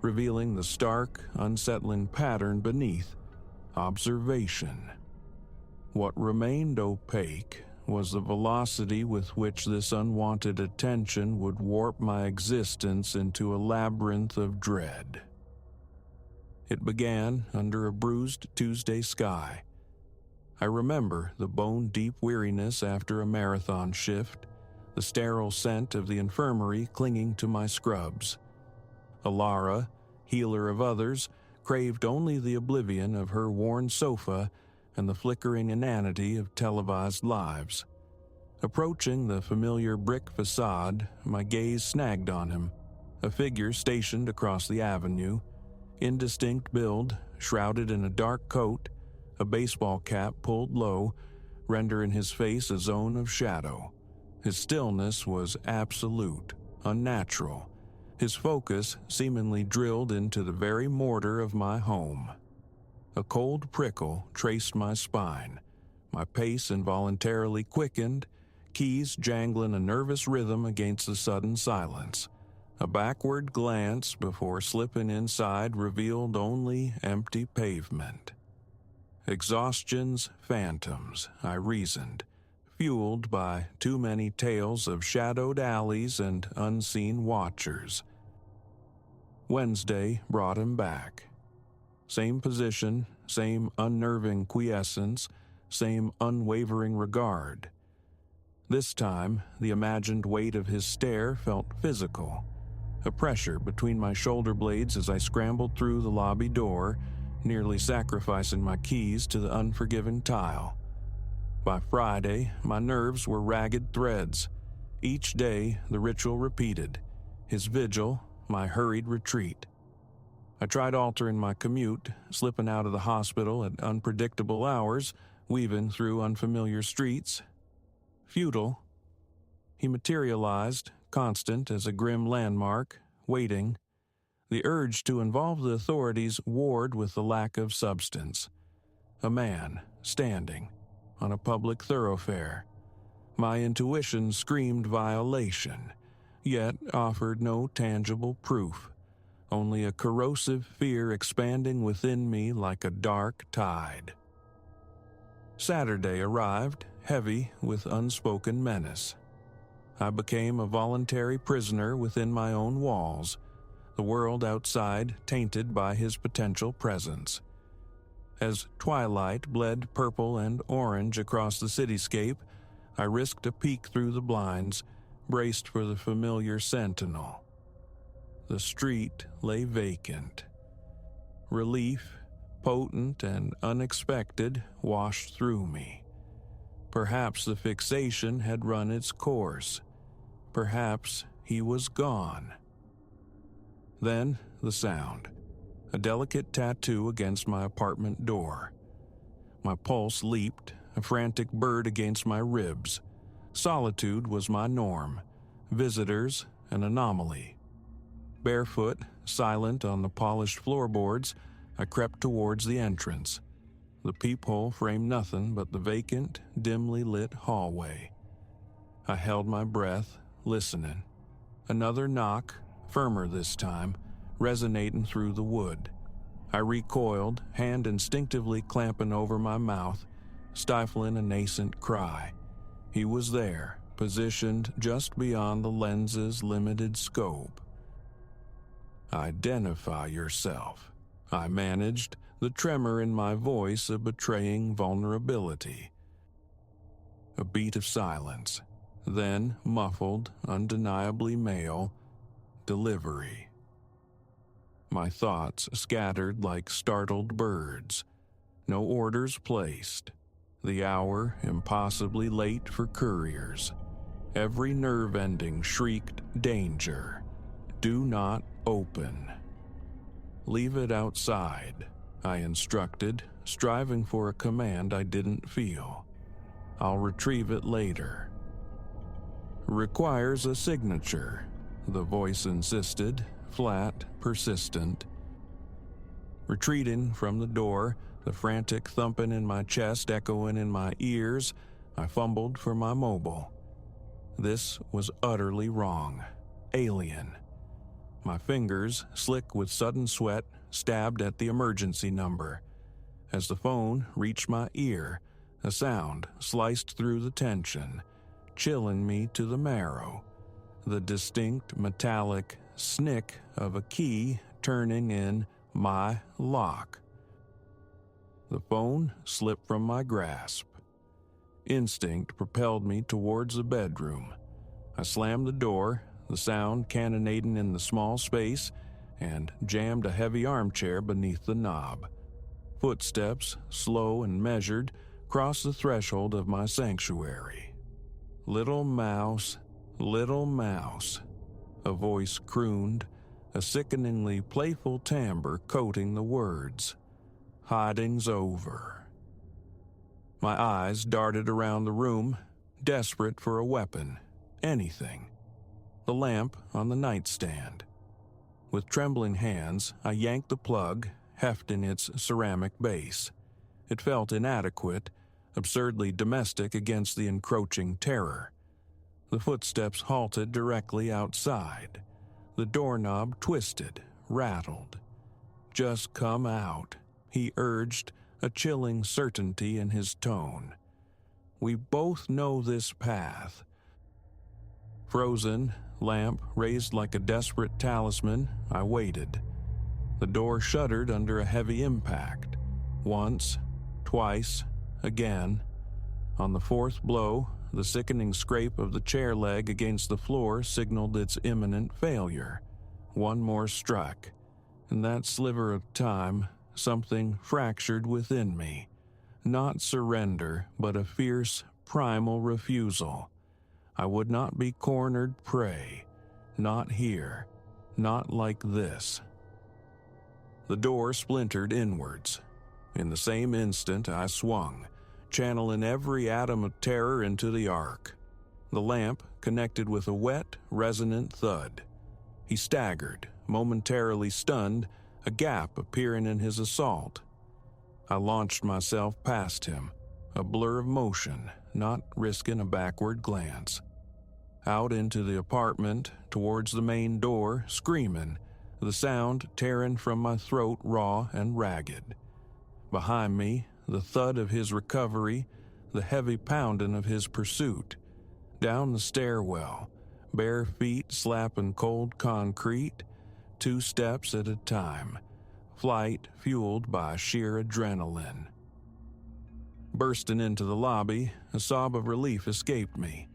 revealing the stark, unsettling pattern beneath: observation. What remained opaque was the velocity with which this unwanted attention would warp my existence into a labyrinth of dread. It began under a bruised Tuesday sky. I remember the bone-deep weariness after a marathon shift, the sterile scent of the infirmary clinging to my scrubs. Alara, healer of others, craved only the oblivion of her worn sofa and the flickering inanity of televised lives. Approaching the familiar brick facade, my gaze snagged on him, a figure stationed across the avenue, indistinct build, shrouded in a dark coat, a baseball cap pulled low, rendering his face a zone of shadow. His stillness was absolute, unnatural, his focus seemingly drilled into the very mortar of my home. A cold prickle traced my spine, my pace involuntarily quickened, keys jangling a nervous rhythm against the sudden silence. A backward glance before slipping inside revealed only empty pavement. Exhaustion's phantoms, I reasoned, fueled by too many tales of shadowed alleys and unseen watchers. Wednesday brought him back. Same position, same unnerving quiescence, same unwavering regard. This time, the imagined weight of his stare felt physical, a pressure between my shoulder blades as I scrambled through the lobby door, nearly sacrificing my keys to the unforgiving tile. By Friday, my nerves were ragged threads. Each day, the ritual repeated, his vigil, my hurried retreat. I tried altering my commute, slipping out of the hospital at unpredictable hours, weaving through unfamiliar streets. Futile. He materialized, constant as a grim landmark, waiting. The urge to involve the authorities warred with the lack of substance. A man, standing, on a public thoroughfare. My intuition screamed violation, yet offered no tangible proof, only a corrosive fear expanding within me like a dark tide. Saturday arrived, heavy with unspoken menace. I became a voluntary prisoner within my own walls, the world outside tainted by his potential presence. As twilight bled purple and orange across the cityscape, I risked a peek through the blinds, braced for the familiar sentinel. The street lay vacant. Relief, potent and unexpected, washed through me. Perhaps the fixation had run its course. Perhaps he was gone. Then the sound. A delicate tattoo against my apartment door. My pulse leaped, a frantic bird against my ribs. Solitude was my norm. Visitors, an anomaly. Barefoot, silent on the polished floorboards, I crept towards the entrance. The peephole framed nothing but the vacant, dimly lit hallway. I held my breath, listening. Another knock, firmer this time, resonating through the wood. I recoiled, hand instinctively clamping over my mouth, stifling a nascent cry. He was there, positioned just beyond the lens's limited scope. Identify yourself, I managed, the tremor in my voice a betraying vulnerability. A beat of silence, then muffled, undeniably male, delivery. My thoughts scattered like startled birds. No orders placed. The hour impossibly late for couriers. Every nerve ending shrieked danger. Do not open. Leave it outside, I instructed, striving for a command I didn't feel. I'll retrieve it later. Requires a signature, the voice insisted, flat, persistent. Retreating from the door, the frantic thumping in my chest echoing in my ears, I fumbled for my mobile. This was utterly wrong. Alien. My fingers, slick with sudden sweat, stabbed at the emergency number. As the phone reached my ear, a sound sliced through the tension, chilling me to the marrow. The distinct metallic snick of a key turning in my lock. The phone slipped from my grasp. Instinct propelled me towards the bedroom. I slammed the door, the sound cannonading in the small space, and jammed a heavy armchair beneath the knob. Footsteps, slow and measured, crossed the threshold of my sanctuary. Little mouse, a voice crooned, a sickeningly playful timbre coating the words. Hiding's over. My eyes darted around the room, desperate for a weapon, anything. The lamp on the nightstand. With trembling hands, I yanked the plug, hefting its ceramic base. It felt inadequate, absurdly domestic against the encroaching terror. The footsteps halted directly outside. The doorknob twisted, rattled. Just come out, he urged, a chilling certainty in his tone. We both know this path. Frozen, lamp raised like a desperate talisman, I waited. The door shuddered under a heavy impact. Once, twice, again. On the fourth blow, the sickening scrape of the chair leg against the floor signaled its imminent failure. One more struck. In that sliver of time, something fractured within me. Not surrender, but a fierce, primal refusal. I would not be cornered prey. Not here. Not like this. The door splintered inwards. In the same instant, I swung, channeling every atom of terror into the arc. The lamp connected with a wet, resonant thud. He staggered, momentarily stunned, a gap appearing in his assault. I launched myself past him, a blur of motion, not risking a backward glance. Out into the apartment, towards the main door, screaming, the sound tearing from my throat raw and ragged. Behind me, the thud of his recovery, the heavy pounding of his pursuit. Down the stairwell, bare feet slapping cold concrete, 2 steps at a time, flight fueled by sheer adrenaline. Bursting into the lobby, a sob of relief escaped me.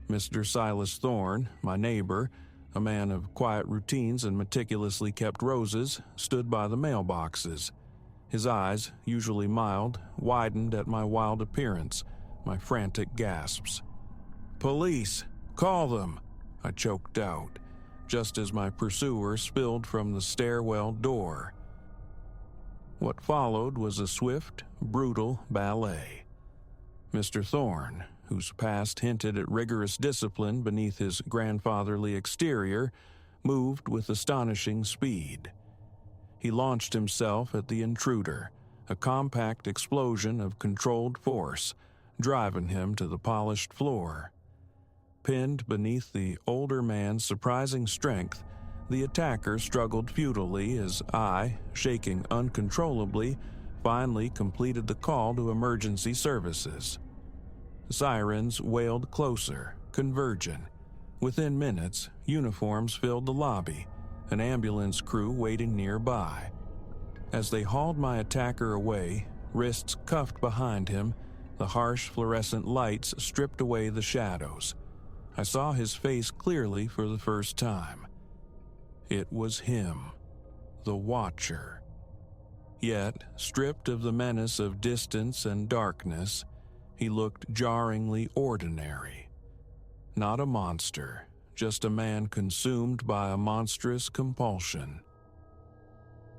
Mr. Silas Thorne, my neighbor, a man of quiet routines and meticulously kept roses, stood by the mailboxes. His eyes, usually mild, widened at my wild appearance, my frantic gasps. "Police! Call them!" I choked out, just as my pursuer spilled from the stairwell door. What followed was a swift, brutal ballet. Mr. Thorne, whose past hinted at rigorous discipline beneath his grandfatherly exterior, moved with astonishing speed. He launched himself at the intruder, a compact explosion of controlled force, driving him to the polished floor. Pinned beneath the older man's surprising strength, the attacker struggled futilely as I, shaking uncontrollably, finally completed the call to emergency services. Sirens wailed closer, converging. Within minutes, uniforms filled the lobby, an ambulance crew waiting nearby. As they hauled my attacker away, wrists cuffed behind him, the harsh fluorescent lights stripped away the shadows. I saw his face clearly for the first time. It was him, the Watcher. Yet, stripped of the menace of distance and darkness, he looked jarringly ordinary. Not a monster, just a man consumed by a monstrous compulsion.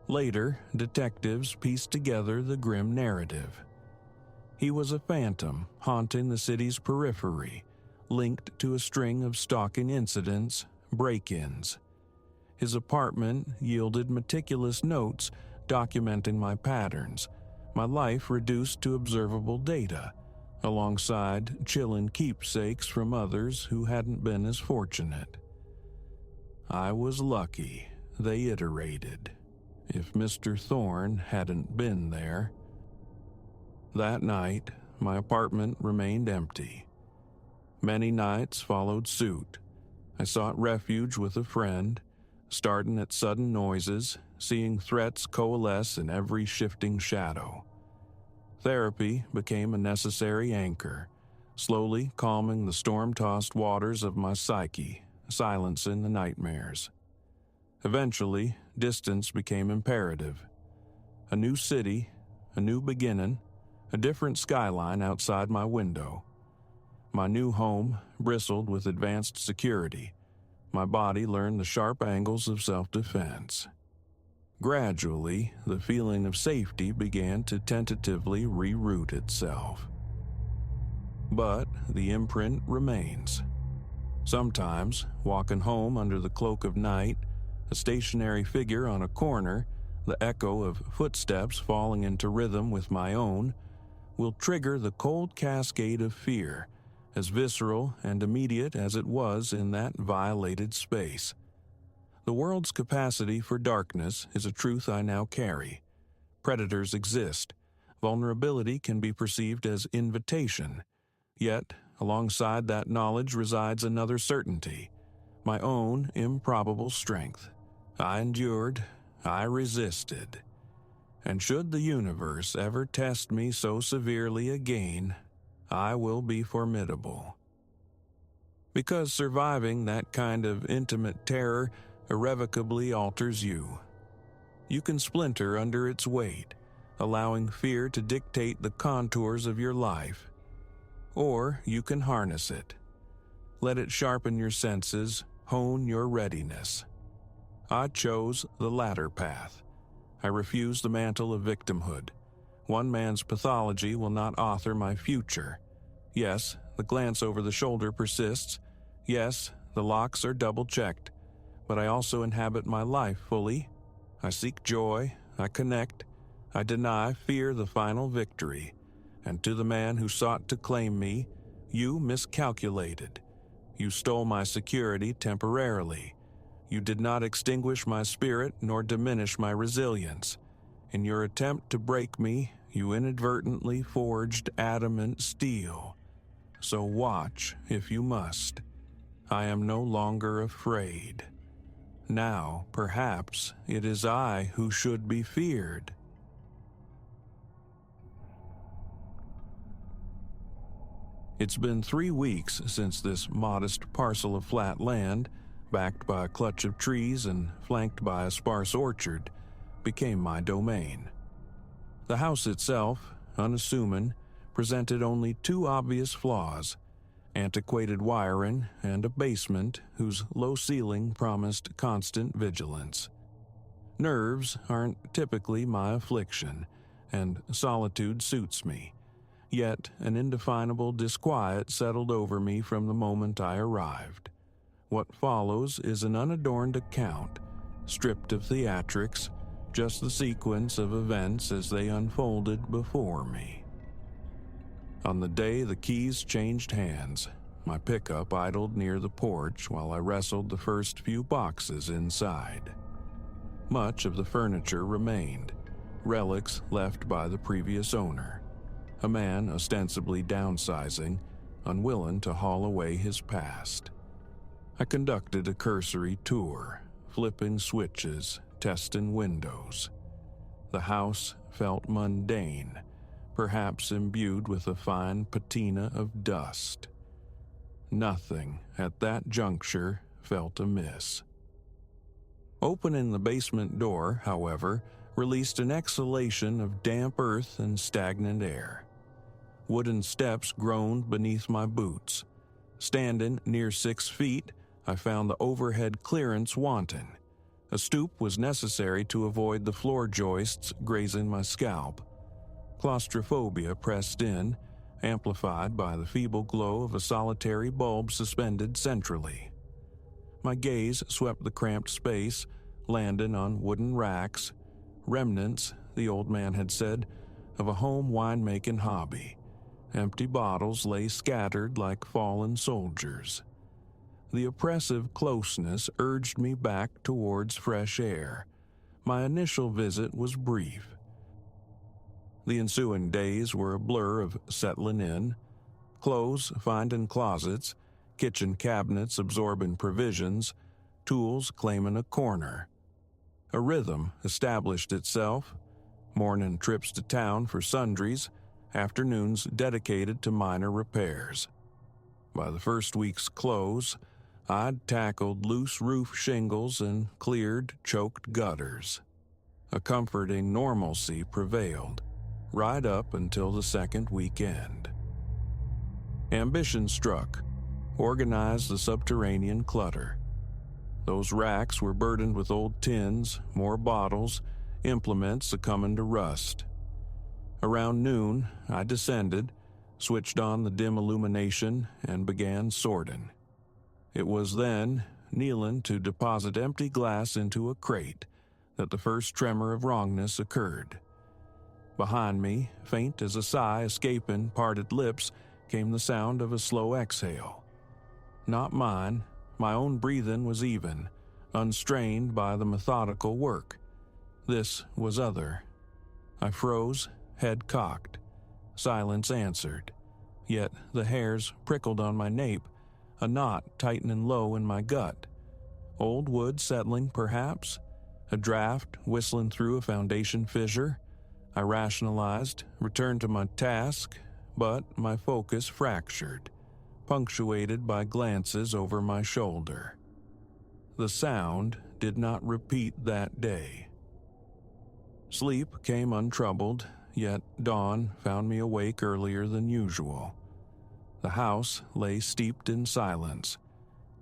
Later, detectives pieced together the grim narrative. He was a phantom haunting the city's periphery, linked to a string of stalking incidents, break-ins. His apartment yielded meticulous notes documenting my patterns, my life reduced to observable data, alongside chilling keepsakes from others who hadn't been as fortunate. I was lucky, they iterated, if Mr. Thorne hadn't been there. That night, my apartment remained empty. Many nights followed suit. I sought refuge with a friend, starting at sudden noises, seeing threats coalesce in every shifting shadow. Therapy became a necessary anchor, slowly calming the storm-tossed waters of my psyche, silencing the nightmares. Eventually, distance became imperative. A new city, a new beginning, a different skyline outside my window. My new home bristled with advanced security. My body learned the sharp angles of self-defense. Gradually, the feeling of safety began to tentatively reroot itself. But the imprint remains. Sometimes, walking home under the cloak of night, a stationary figure on a corner, the echo of footsteps falling into rhythm with my own, will trigger the cold cascade of fear, as visceral and immediate as it was in that violated space. The world's capacity for darkness is a truth I now carry. Predators exist. Vulnerability can be perceived as invitation. Yet, alongside that knowledge resides another certainty, my own improbable strength. I endured, I resisted. And should the universe ever test me so severely again, I will be formidable. Because surviving that kind of intimate terror irrevocably alters you. You can splinter under its weight, allowing fear to dictate the contours of your life. Or you can harness it. Let it sharpen your senses, hone your readiness. I chose the latter path. I refuse the mantle of victimhood. One man's pathology will not author my future. Yes, the glance over the shoulder persists. Yes, the locks are double-checked. But I also inhabit my life fully. I seek joy, I connect, I deny fear the final victory. And to the man who sought to claim me, you miscalculated. You stole my security temporarily. You did not extinguish my spirit nor diminish my resilience. In your attempt to break me, you inadvertently forged adamant steel. So watch if you must. I am no longer afraid. Now, perhaps, it is I who should be feared. It's been 3 weeks since this modest parcel of flat land, backed by a clutch of trees and flanked by a sparse orchard, became my domain. The house itself, unassuming, presented only 2 obvious flaws: antiquated wiring and a basement whose low ceiling promised constant vigilance. Nerves aren't typically my affliction, and solitude suits me. Yet an indefinable disquiet settled over me from the moment I arrived. What follows is an unadorned account, stripped of theatrics, just the sequence of events as they unfolded before me. On the day the keys changed hands, my pickup idled near the porch while I wrestled the first few boxes inside. Much of the furniture remained, relics left by the previous owner, a man ostensibly downsizing, unwilling to haul away his past. I conducted a cursory tour, flipping switches, testing windows. The house felt mundane, perhaps imbued with a fine patina of dust. Nothing at that juncture felt amiss. Opening the basement door, however, released an exhalation of damp earth and stagnant air. Wooden steps groaned beneath my boots. Standing near 6 feet, I found the overhead clearance wanting. A stoop was necessary to avoid the floor joists grazing my scalp. Claustrophobia pressed in, amplified by the feeble glow of a solitary bulb suspended centrally. My gaze swept the cramped space, landing on wooden racks, remnants, the old man had said, of a home winemaking hobby. Empty bottles lay scattered like fallen soldiers. The oppressive closeness urged me back towards fresh air. My initial visit was brief. The ensuing days were a blur of settling in, clothes finding closets, kitchen cabinets absorbing provisions, tools claiming a corner. A rhythm established itself, morning trips to town for sundries, afternoons dedicated to minor repairs. By the first week's close, I'd tackled loose roof shingles and cleared choked gutters. A comforting normalcy prevailed, right up until the second weekend. Ambition struck, organized the subterranean clutter. Those racks were burdened with old tins, more bottles, implements succumbing to rust. Around noon, I descended, switched on the dim illumination, and began sorting. It was then, kneeling to deposit empty glass into a crate, that the first tremor of wrongness occurred. Behind me, faint as a sigh escaping parted lips, came the sound of a slow exhale. Not mine, my own breathing was even, unstrained by the methodical work. This was other. I froze, head cocked. Silence answered, yet the hairs prickled on my nape, a knot tightening low in my gut. Old wood settling, perhaps? A draft whistling through a foundation fissure? I rationalized, returned to my task, but my focus fractured, punctuated by glances over my shoulder. The sound did not repeat that day. Sleep came untroubled, yet dawn found me awake earlier than usual. The house lay steeped in silence.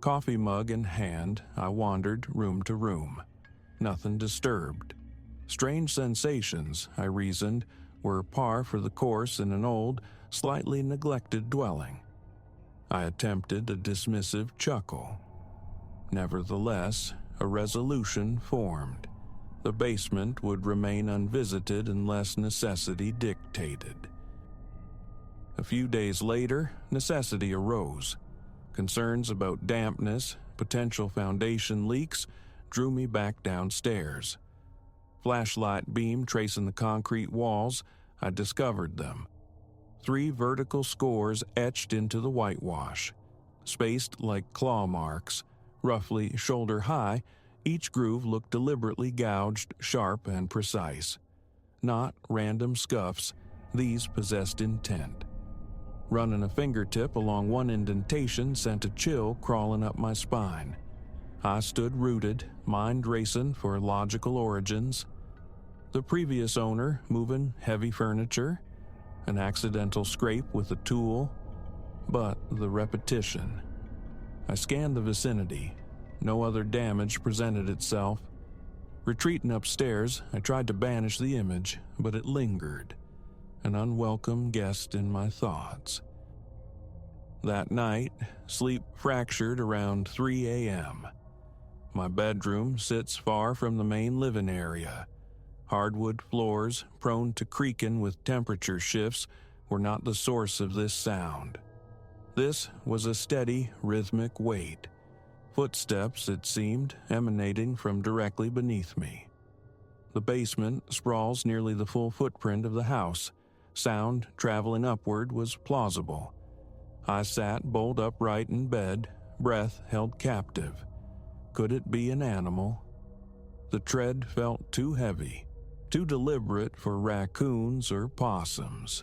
Coffee mug in hand, I wandered room to room. Nothing disturbed. Strange sensations, I reasoned, were par for the course in an old, slightly neglected dwelling. I attempted a dismissive chuckle. Nevertheless, a resolution formed. The basement would remain unvisited unless necessity dictated. A few days later, necessity arose. Concerns about dampness, potential foundation leaks, drew me back downstairs. Flashlight beam tracing the concrete walls, I discovered them. 3 vertical scores etched into the whitewash. Spaced like claw marks, roughly shoulder high, each groove looked deliberately gouged, sharp and precise. Not random scuffs, these possessed intent. Running a fingertip along one indentation sent a chill crawling up my spine. I stood rooted, mind racing for logical origins. The previous owner moving heavy furniture, an accidental scrape with a tool, but the repetition. I scanned the vicinity. No other damage presented itself. Retreating upstairs, I tried to banish the image, but it lingered, an unwelcome guest in my thoughts. That night, sleep fractured around 3 a.m. My bedroom sits far from the main living area. Hardwood floors, prone to creaking with temperature shifts, were not the source of this sound. This was a steady, rhythmic weight. Footsteps, it seemed, emanating from directly beneath me. The basement sprawls nearly the full footprint of the house. Sound traveling upward was plausible. I sat bolt upright in bed, breath held captive. Could it be an animal? The tread felt too heavy, too deliberate for raccoons or possums.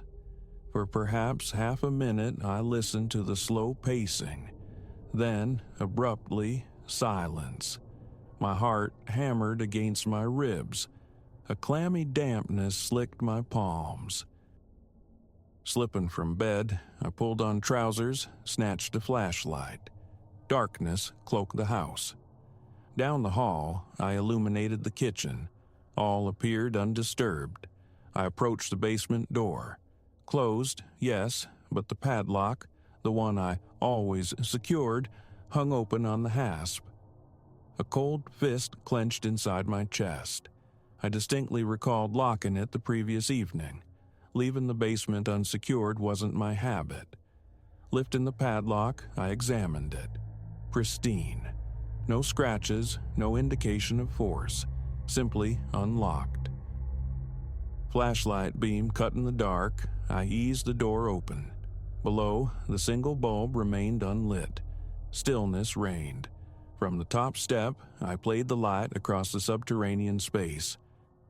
For perhaps half a minute I listened to the slow pacing. Then, abruptly, silence. My heart hammered against my ribs. A clammy dampness slicked my palms. Slipping from bed, I pulled on trousers, snatched a flashlight. Darkness cloaked the house. Down the hall, I illuminated the kitchen. All appeared undisturbed. I approached the basement door. Closed, yes, but the padlock, the one I always secured, hung open on the hasp. A cold fist clenched inside my chest. I distinctly recalled locking it the previous evening. Leaving the basement unsecured wasn't my habit. Lifting the padlock, I examined it. Pristine. No scratches, no indication of force. Simply unlocked. Flashlight beam cut in the dark, I eased the door open. Below, the single bulb remained unlit. Stillness reigned. From the top step, I played the light across the subterranean space.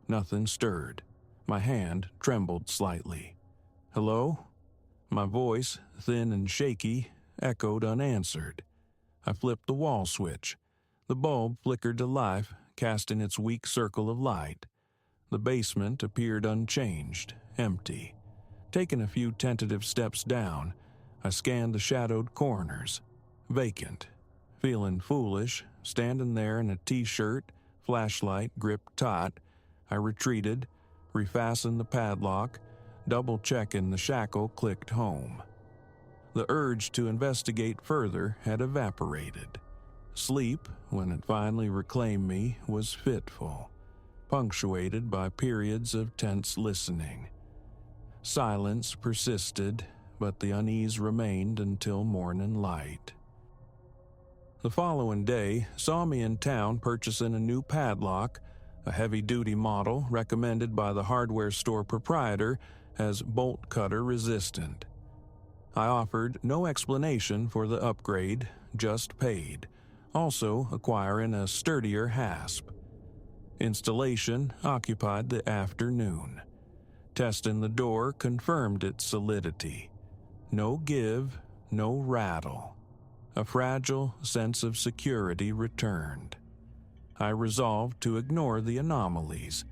Nothing stirred. My hand trembled slightly. Hello? My voice, thin and shaky, echoed unanswered. I flipped the wall switch. The bulb flickered to life, casting its weak circle of light. The basement appeared unchanged, empty. Taking a few tentative steps down, I scanned the shadowed corners. Vacant. Feeling foolish, standing there in a t-shirt, flashlight gripped taut, I retreated, refastened the padlock, double-checking the shackle clicked home. The urge to investigate further had evaporated. Sleep, when it finally reclaimed me, was fitful, punctuated by periods of tense listening. Silence persisted, but the unease remained until morning light. The following day saw me in town purchasing a new padlock, a heavy-duty model recommended by the hardware store proprietor as bolt cutter resistant. I offered no explanation for the upgrade, just paid, also acquiring a sturdier hasp. Installation occupied the afternoon. Testing the door confirmed its solidity. No give, no rattle. A fragile sense of security returned. I resolved to ignore the anomalies,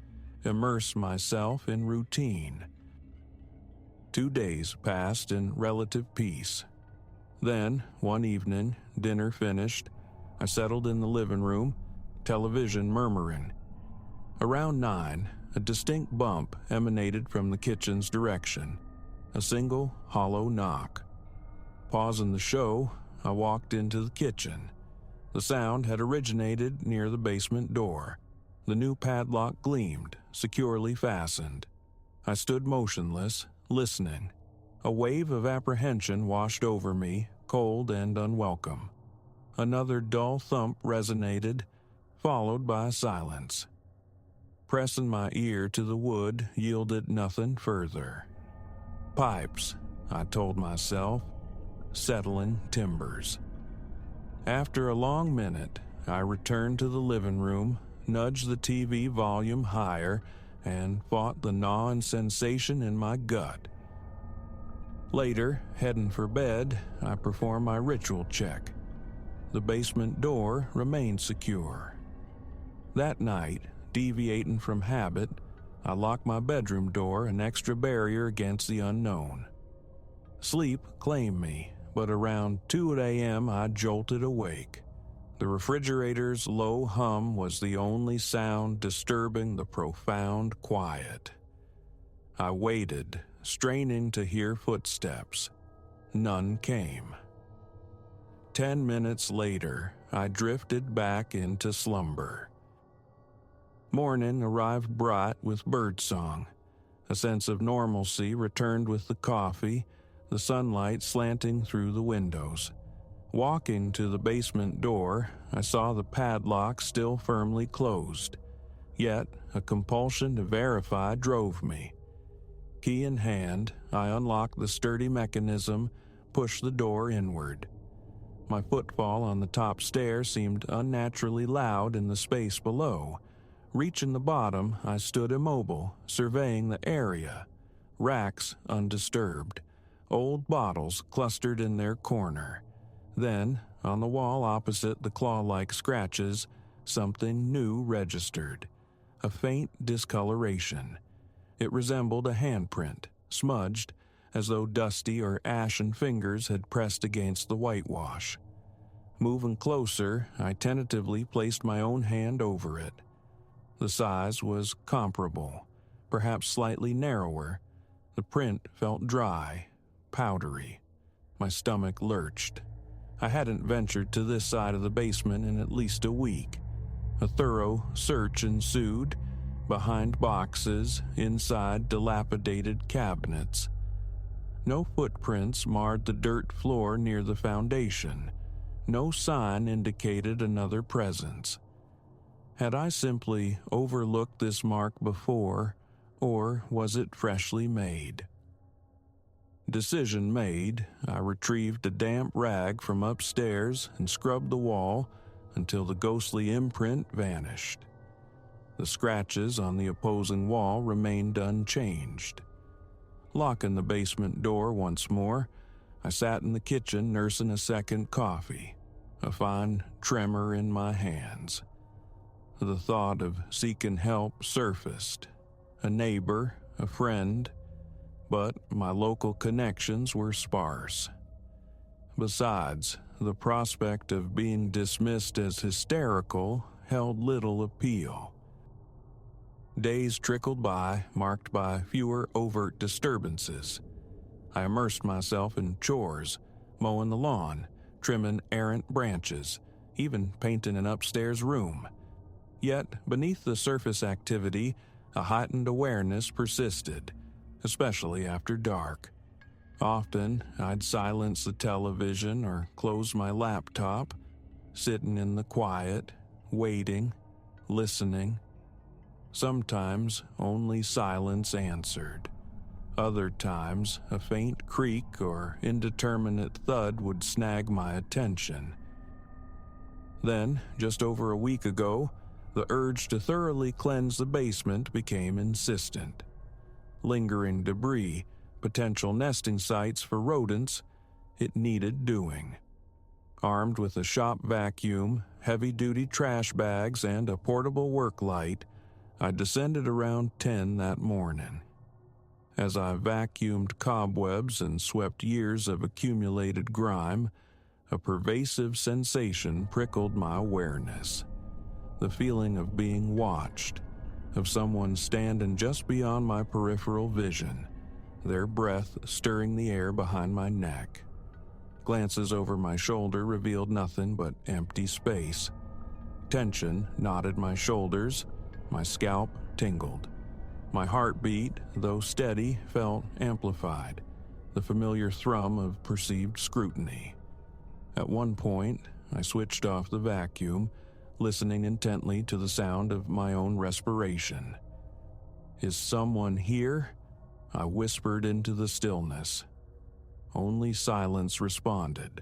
immerse myself in routine. 2 days passed in relative peace. Then, one evening, dinner finished, I settled in the living room, television murmuring. Around 9, a distinct bump emanated from the kitchen's direction, a single hollow knock. Pausing the show, I walked into the kitchen. The sound had originated near the basement door. The new padlock gleamed, securely fastened. I stood motionless, listening. A wave of apprehension washed over me, cold and unwelcome. Another dull thump resonated, followed by silence. Pressing my ear to the wood yielded nothing further. Pipes, I told myself, settling timbers. After a long minute, I returned to the living room, nudged the TV volume higher, and fought the gnawing sensation in my gut. Later, heading for bed, I performed my ritual check. The basement door remained secure. That night, deviating from habit, I locked my bedroom door, an extra barrier against the unknown. Sleep claimed me, but around 2 a.m. I jolted awake. The refrigerator's low hum was the only sound disturbing the profound quiet. I waited, straining to hear footsteps. None came. 10 minutes later, I drifted back into slumber. Morning arrived bright with birdsong. A sense of normalcy returned with the coffee, the sunlight slanting through the windows. Walking to the basement door, I saw the padlock still firmly closed. Yet, a compulsion to verify drove me. Key in hand, I unlocked the sturdy mechanism, pushed the door inward. My footfall on the top stair seemed unnaturally loud in the space below. Reaching the bottom, I stood immobile, surveying the area. Racks undisturbed. Old bottles clustered in their corner. Then, on the wall opposite the claw-like scratches, something new registered. A faint discoloration. It resembled a handprint, smudged, as though dusty or ashen fingers had pressed against the whitewash. Moving closer, I tentatively placed my own hand over it. The size was comparable, perhaps slightly narrower. The print felt dry, powdery. My stomach lurched. I hadn't ventured to this side of the basement in at least a week. A thorough search ensued, behind boxes, inside dilapidated cabinets. No footprints marred the dirt floor near the foundation. No sign indicated another presence. Had I simply overlooked this mark before, or was it freshly made? Decision made, I retrieved a damp rag from upstairs and scrubbed the wall until the ghostly imprint vanished. The scratches on the opposing wall remained unchanged. Locking the basement door once more, I sat in the kitchen nursing a second coffee, a fine tremor in my hands. The thought of seeking help surfaced. A neighbor, a friend, but my local connections were sparse. Besides, the prospect of being dismissed as hysterical held little appeal. Days trickled by, marked by fewer overt disturbances. I immersed myself in chores, mowing the lawn, trimming errant branches, even painting an upstairs room. Yet, beneath the surface activity, a heightened awareness persisted, especially after dark. Often, I'd silence the television or close my laptop, sitting in the quiet, waiting, listening. Sometimes, only silence answered. Other times, a faint creak or indeterminate thud would snag my attention. Then, just over a week ago, the urge to thoroughly cleanse the basement became insistent. lingering debris, potential nesting sites for rodents. It needed doing. Armed with a shop vacuum, heavy-duty trash bags, and a portable work light, I descended around 10 that morning. As I vacuumed cobwebs and swept years of accumulated grime, a pervasive sensation prickled my awareness. The feeling of being watched, of someone standing just beyond my peripheral vision, their breath stirring the air behind my neck. Glances over my shoulder revealed nothing but empty space. Tension knotted my shoulders, my scalp tingled. My heartbeat, though steady, felt amplified, the familiar thrum of perceived scrutiny. At one point, I switched off the vacuum, listening intently to the sound of my own respiration. "Is someone here?" I whispered into the stillness. Only silence responded.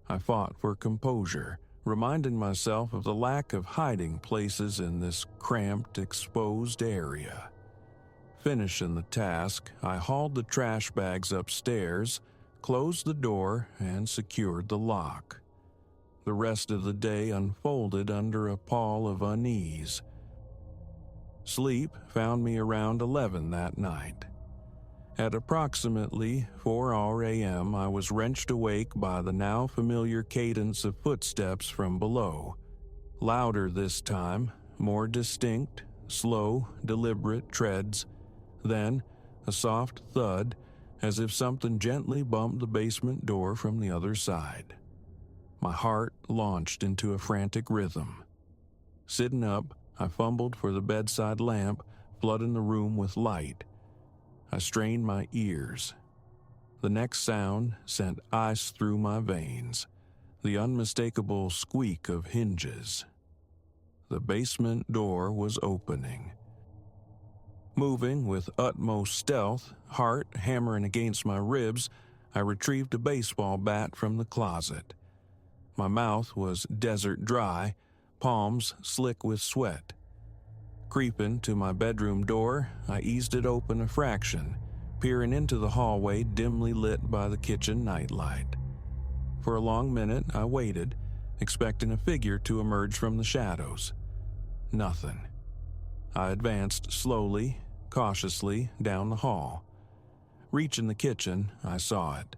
I fought for composure, reminding myself of the lack of hiding places in this cramped, exposed area. Finishing the task, I hauled the trash bags upstairs, closed the door, and secured the lock. The rest of the day unfolded under a pall of unease. Sleep found me around 11 that night. At approximately 4 a.m., I was wrenched awake by the now familiar cadence of footsteps from below. Louder this time, more distinct, slow, deliberate treads. Then, a soft thud, as if something gently bumped the basement door from the other side. My heart launched into a frantic rhythm. Sitting up, I fumbled for the bedside lamp, flooding the room with light. I strained my ears. The next sound sent ice through my veins, the unmistakable squeak of hinges. The basement door was opening. Moving with utmost stealth, heart hammering against my ribs, I retrieved a baseball bat from the closet. My mouth was desert dry, palms slick with sweat. Creeping to my bedroom door, I eased it open a fraction, peering into the hallway dimly lit by the kitchen nightlight. For a long minute, I waited, expecting a figure to emerge from the shadows. Nothing. I advanced slowly, cautiously down the hall. Reaching the kitchen, I saw it.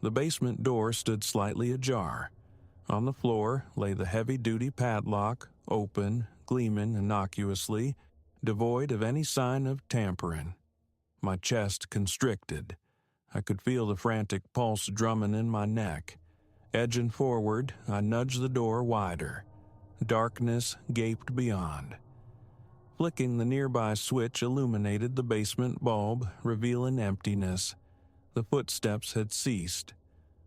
The basement door stood slightly ajar. On the floor lay the heavy-duty padlock, open, gleaming innocuously, devoid of any sign of tampering. My chest constricted. I could feel the frantic pulse drumming in my neck. Edging forward, I nudged the door wider. Darkness gaped beyond. Flicking the nearby switch illuminated the basement bulb, revealing emptiness. The footsteps had ceased.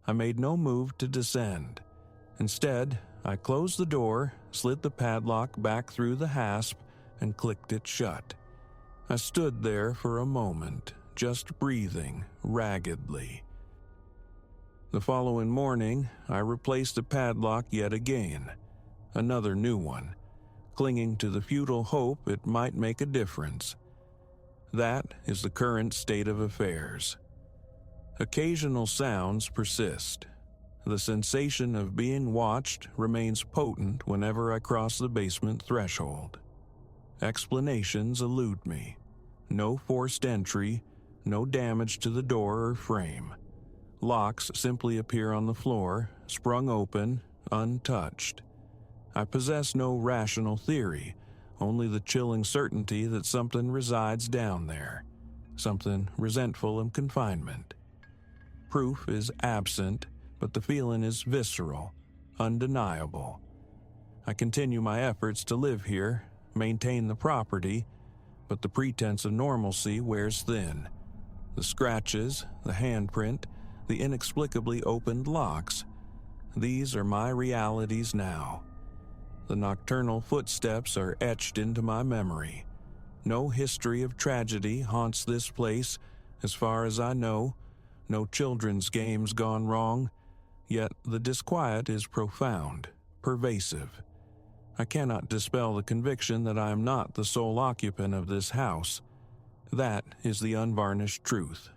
I made no move to descend. Instead, I closed the door, slid the padlock back through the hasp, and clicked it shut. I stood there for a moment, just breathing raggedly. The following morning, I replaced the padlock yet again. Another new one, clinging to the futile hope it might make a difference. That is the current state of affairs. Occasional sounds persist. The sensation of being watched remains potent whenever I cross the basement threshold. Explanations elude me. No forced entry, no damage to the door or frame. Locks simply appear on the floor, sprung open, untouched. I possess no rational theory, only the chilling certainty that something resides down there, something resentful of confinement. Proof is absent, but the feeling is visceral, undeniable. I continue my efforts to live here, maintain the property, but the pretense of normalcy wears thin. The scratches, the handprint, the inexplicably opened locks, these are my realities now. The nocturnal footsteps are etched into my memory. No history of tragedy haunts this place, as far as I know, no children's games gone wrong, yet the disquiet is profound, pervasive. I cannot dispel the conviction that I am not the sole occupant of this house. That is the unvarnished truth.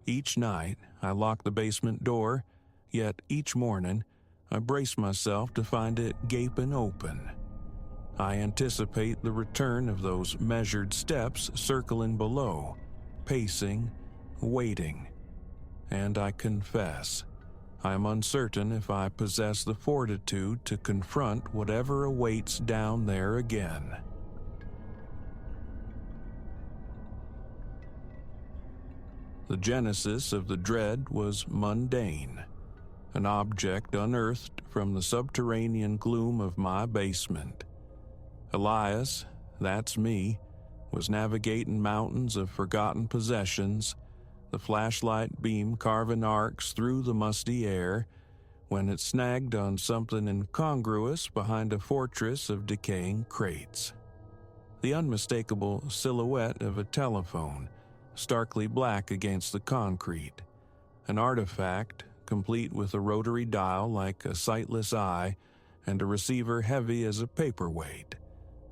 Each night, I lock the basement door, yet each morning, I brace myself to find it gaping open. I anticipate the return of those measured steps circling below, pacing, waiting. And I confess, I am uncertain if I possess the fortitude to confront whatever awaits down there again. The genesis of the dread was mundane, an object unearthed from the subterranean gloom of my basement. Elias, that's me, was navigating mountains of forgotten possessions, the flashlight beam carving arcs through the musty air, when it snagged on something incongruous behind a fortress of decaying crates. The unmistakable silhouette of a telephone, starkly black against the concrete, an artifact complete with a rotary dial like a sightless eye and a receiver heavy as a paperweight,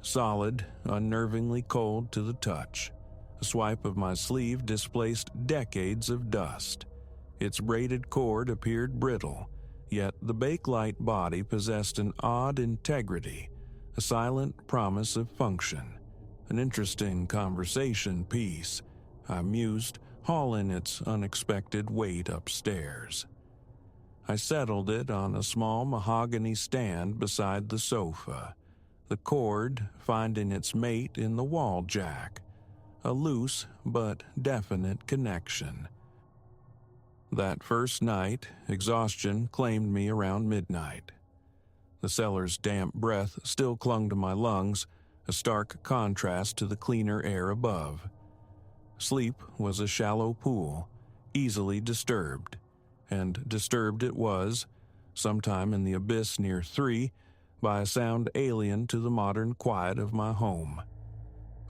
solid, unnervingly cold to the touch. A swipe of my sleeve displaced decades of dust. Its braided cord appeared brittle, yet the bakelite body possessed an odd integrity, a silent promise of function. An interesting conversation piece, I mused, hauling its unexpected weight upstairs. I settled it on a small mahogany stand beside the sofa, the cord finding its mate in the wall jack, a loose but definite connection. That first night, exhaustion claimed me around midnight. The cellar's damp breath still clung to my lungs, a stark contrast to the cleaner air above. Sleep was a shallow pool, easily disturbed, and disturbed it was, sometime in the abyss near 3, by a sound alien to the modern quiet of my home.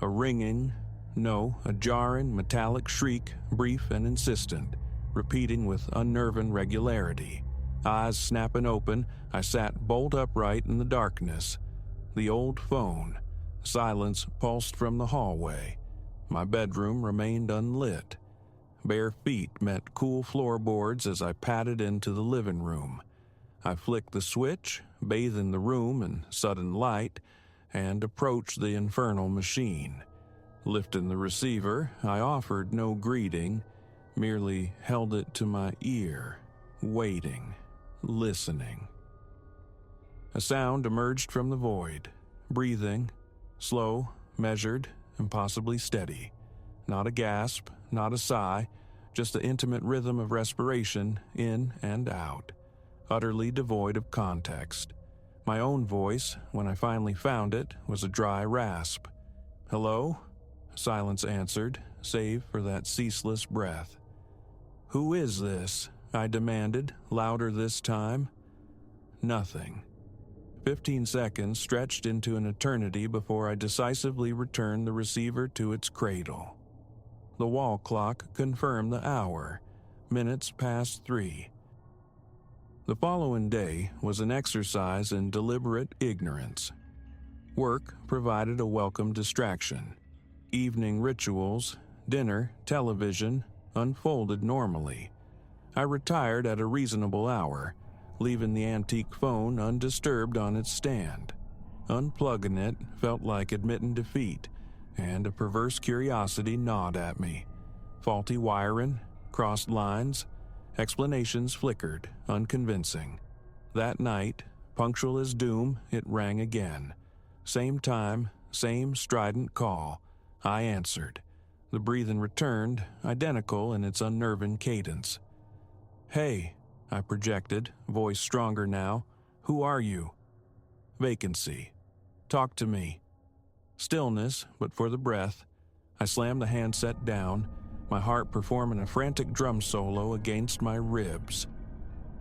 A ringing, no, a jarring metallic shriek, brief and insistent, repeating with unnerving regularity. Eyes snapping open, I sat bolt upright in the darkness. The old phone. Silence pulsed from the hallway. My bedroom remained unlit. Bare feet met cool floorboards as I padded into the living room. I flicked the switch, bathing the room in sudden light, and approached the infernal machine. Lifting the receiver, I offered no greeting, merely held it to my ear, waiting, listening. A sound emerged from the void, breathing, slow, measured, and possibly steady. Not a gasp, not a sigh, just the intimate rhythm of respiration in and out, utterly devoid of context. My own voice, when I finally found it, was a dry rasp. "Hello?" Silence answered, save for that ceaseless breath. "Who is this?" I demanded, louder this time. Nothing. 15 seconds stretched into an eternity before I decisively returned the receiver to its cradle. The wall clock confirmed the hour, minutes past 3. The following day was an exercise in deliberate ignorance. Work provided a welcome distraction. Evening rituals, dinner, television, unfolded normally. I retired at a reasonable hour, leaving the antique phone undisturbed on its stand. Unplugging it felt like admitting defeat, and a perverse curiosity gnawed at me. Faulty wiring, crossed lines, explanations flickered, unconvincing. That night, punctual as doom, it rang again. Same time, same strident call. I answered. The breathing returned, identical in its unnerving cadence. "Hey," I projected, voice stronger now. "Who are you?" Vacancy. "Talk to me." Stillness, but for the breath. I slammed the handset down, my heart performing a frantic drum solo against my ribs.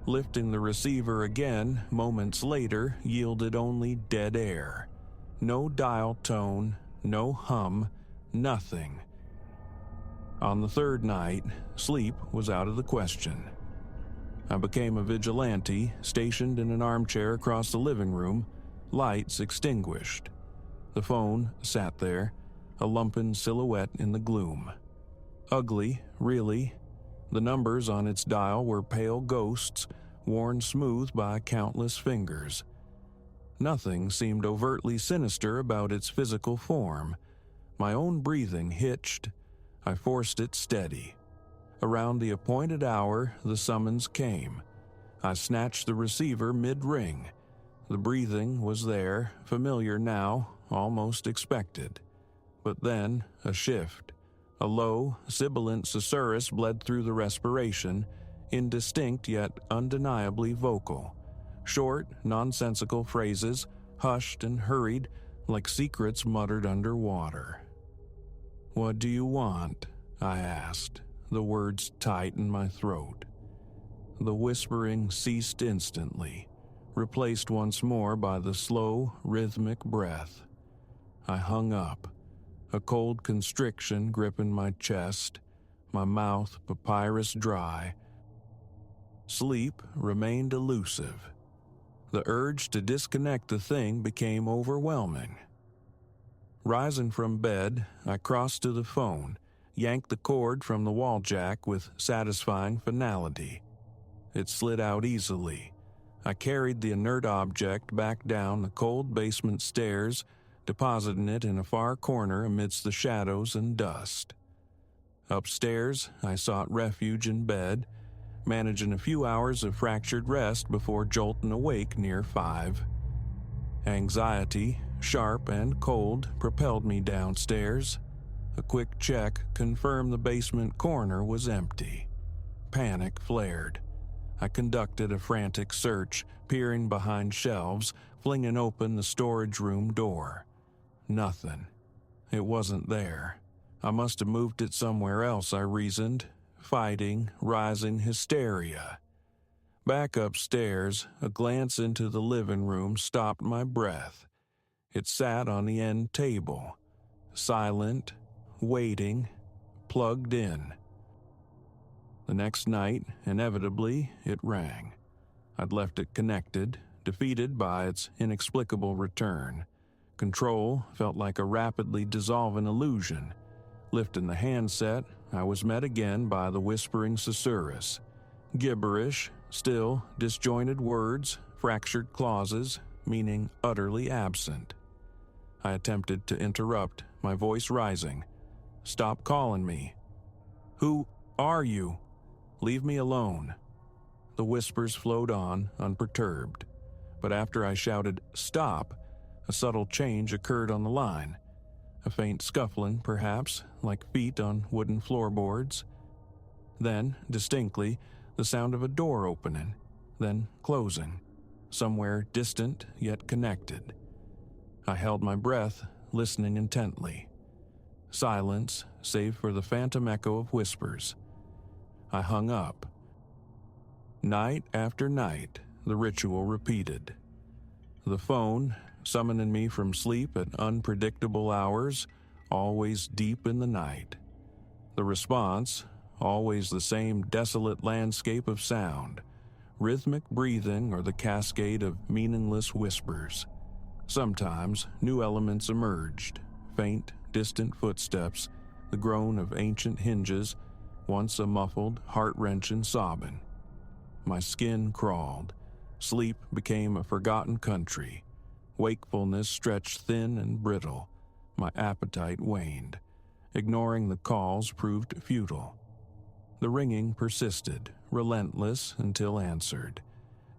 Lifting the receiver again, moments later, yielded only dead air. No dial tone, no hum, nothing. On the third night, sleep was out of the question. I became a vigilante, stationed in an armchair across the living room, lights extinguished. The phone sat there, a lumpen silhouette in the gloom. Ugly, really. The numbers on its dial were pale ghosts, worn smooth by countless fingers. Nothing seemed overtly sinister about its physical form. My own breathing hitched. I forced it steady. Around the appointed hour, the summons came. I snatched the receiver mid-ring. The breathing was there, familiar now, almost expected. But then, a shift. A low, sibilant susurrus bled through the respiration, indistinct yet undeniably vocal. Short, nonsensical phrases, hushed and hurried, like secrets muttered underwater. "What do you want?" I asked, the words tight in my throat. The whispering ceased instantly, replaced once more by the slow, rhythmic breath. I hung up, a cold constriction gripping my chest, my mouth papyrus dry. Sleep remained elusive. The urge to disconnect the thing became overwhelming. Rising from bed, I crossed to the phone, yanked the cord from the wall jack with satisfying finality. It slid out easily. I carried the inert object back down the cold basement stairs, depositing it in a far corner amidst the shadows and dust. Upstairs, I sought refuge in bed, managing a few hours of fractured rest before jolting awake near 5. Anxiety, sharp and cold, propelled me downstairs. A quick check confirmed the basement corner was empty. Panic flared. I conducted a frantic search, peering behind shelves, flinging open the storage room door. Nothing. It wasn't there. I must have moved it somewhere else, I reasoned, fighting rising hysteria. Back upstairs, a glance into the living room stopped my breath. It sat on the end table, silent, waiting, plugged in. The next night, inevitably, it rang. I'd left it connected, defeated by its inexplicable return. Control felt like a rapidly dissolving illusion. Lifting the handset, I was met again by the whispering susurrus. Gibberish, still disjointed words, fractured clauses, meaning utterly absent. I attempted to interrupt, my voice rising. "Stop calling me." "Who are you? Leave me alone." The whispers flowed on, unperturbed. But after I shouted, "Stop," a subtle change occurred on the line. A faint scuffling, perhaps, like feet on wooden floorboards. Then, distinctly, the sound of a door opening, then closing, somewhere distant yet connected. I held my breath, listening intently. Silence, save for the phantom echo of whispers. I hung up. Night after night, the ritual repeated. The phone, summoning me from sleep at unpredictable hours, always deep in the night. The response, always the same desolate landscape of sound, rhythmic breathing or the cascade of meaningless whispers. Sometimes new elements emerged, faint, distant footsteps, the groan of ancient hinges, once a muffled, heart-wrenching sobbing. My skin crawled. Sleep became a forgotten country. Wakefulness stretched thin and brittle. My appetite waned. Ignoring the calls proved futile. The ringing persisted, relentless until answered.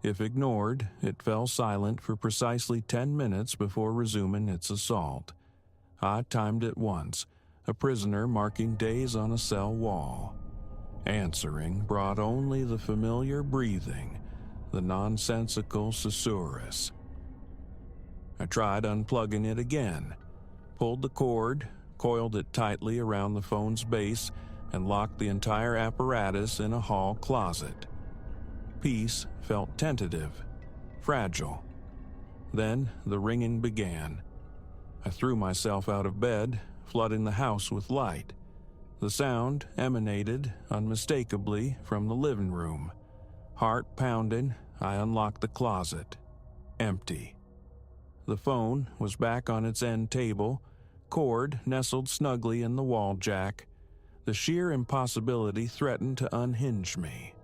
If ignored, it fell silent for precisely 10 minutes before resuming its assault. I timed it once, a prisoner marking days on a cell wall. Answering brought only the familiar breathing, the nonsensical susurrus. I tried unplugging it again, pulled the cord, coiled it tightly around the phone's base, and locked the entire apparatus in a hall closet. Peace felt tentative, fragile. Then the ringing began. I threw myself out of bed, flooding the house with light. The sound emanated, unmistakably, from the living room. Heart pounding, I unlocked the closet. Empty. The phone was back on its end table, cord nestled snugly in the wall jack, the sheer impossibility threatened to unhinge me.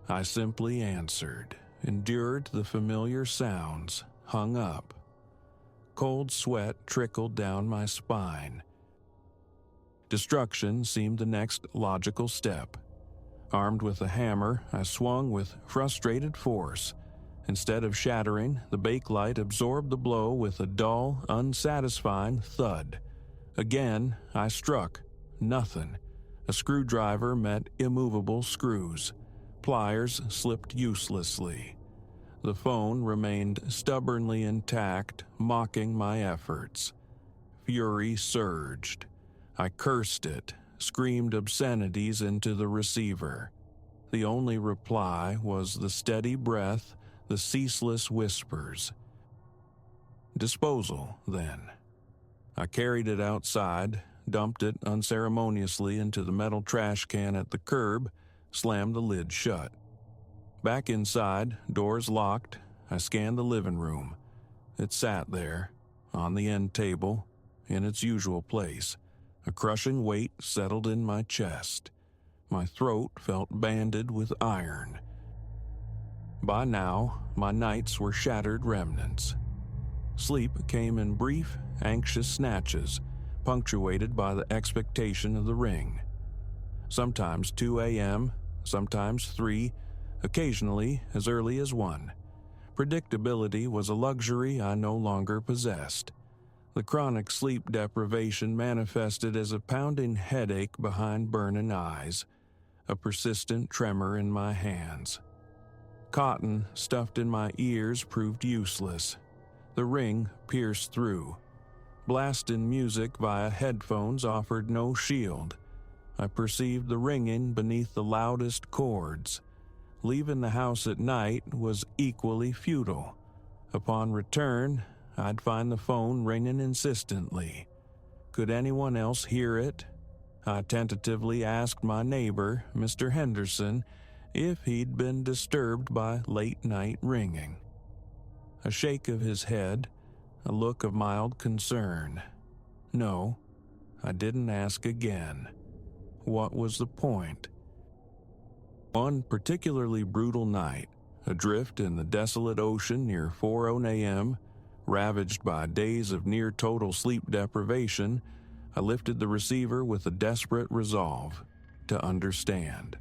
I simply answered, endured the familiar sounds, hung up. Cold sweat trickled down my spine. Destruction seemed the next logical step. Armed with a hammer, I swung with frustrated force. Instead of shattering, the bakelite absorbed the blow with a dull, unsatisfying thud. Again, I struck. Nothing. A screwdriver met immovable screws. Pliers slipped uselessly. The phone remained stubbornly intact, mocking my efforts. Fury surged. I cursed it, screamed obscenities into the receiver. The only reply was the steady breath, the ceaseless whispers. Disposal, then. I carried it outside, dumped it unceremoniously into the metal trash can at the curb, slammed the lid shut. Back inside, doors locked, I scanned the living room. It sat there, on the end table, in its usual place. A crushing weight settled in my chest. My throat felt banded with iron. By now, my nights were shattered remnants. Sleep came in brief, anxious snatches, punctuated by the expectation of the ring. Sometimes 2 a.m., sometimes 3, occasionally as early as 1. Predictability was a luxury I no longer possessed. The chronic sleep deprivation manifested as a pounding headache behind burning eyes, a persistent tremor in my hands. Cotton stuffed in my ears proved useless. The ring pierced through. Blasting music via headphones offered no shield. I perceived the ringing beneath the loudest chords. Leaving the house at night was equally futile. Upon return, I'd find the phone ringing insistently. Could anyone else hear it? I tentatively asked my neighbor, Mr. Henderson, if he'd been disturbed by late-night ringing. A shake of his head, a look of mild concern. No, I didn't ask again. What was the point? One particularly brutal night, adrift in the desolate ocean near 4:00 a.m., ravaged by days of near-total sleep deprivation, I lifted the receiver with a desperate resolve to understand.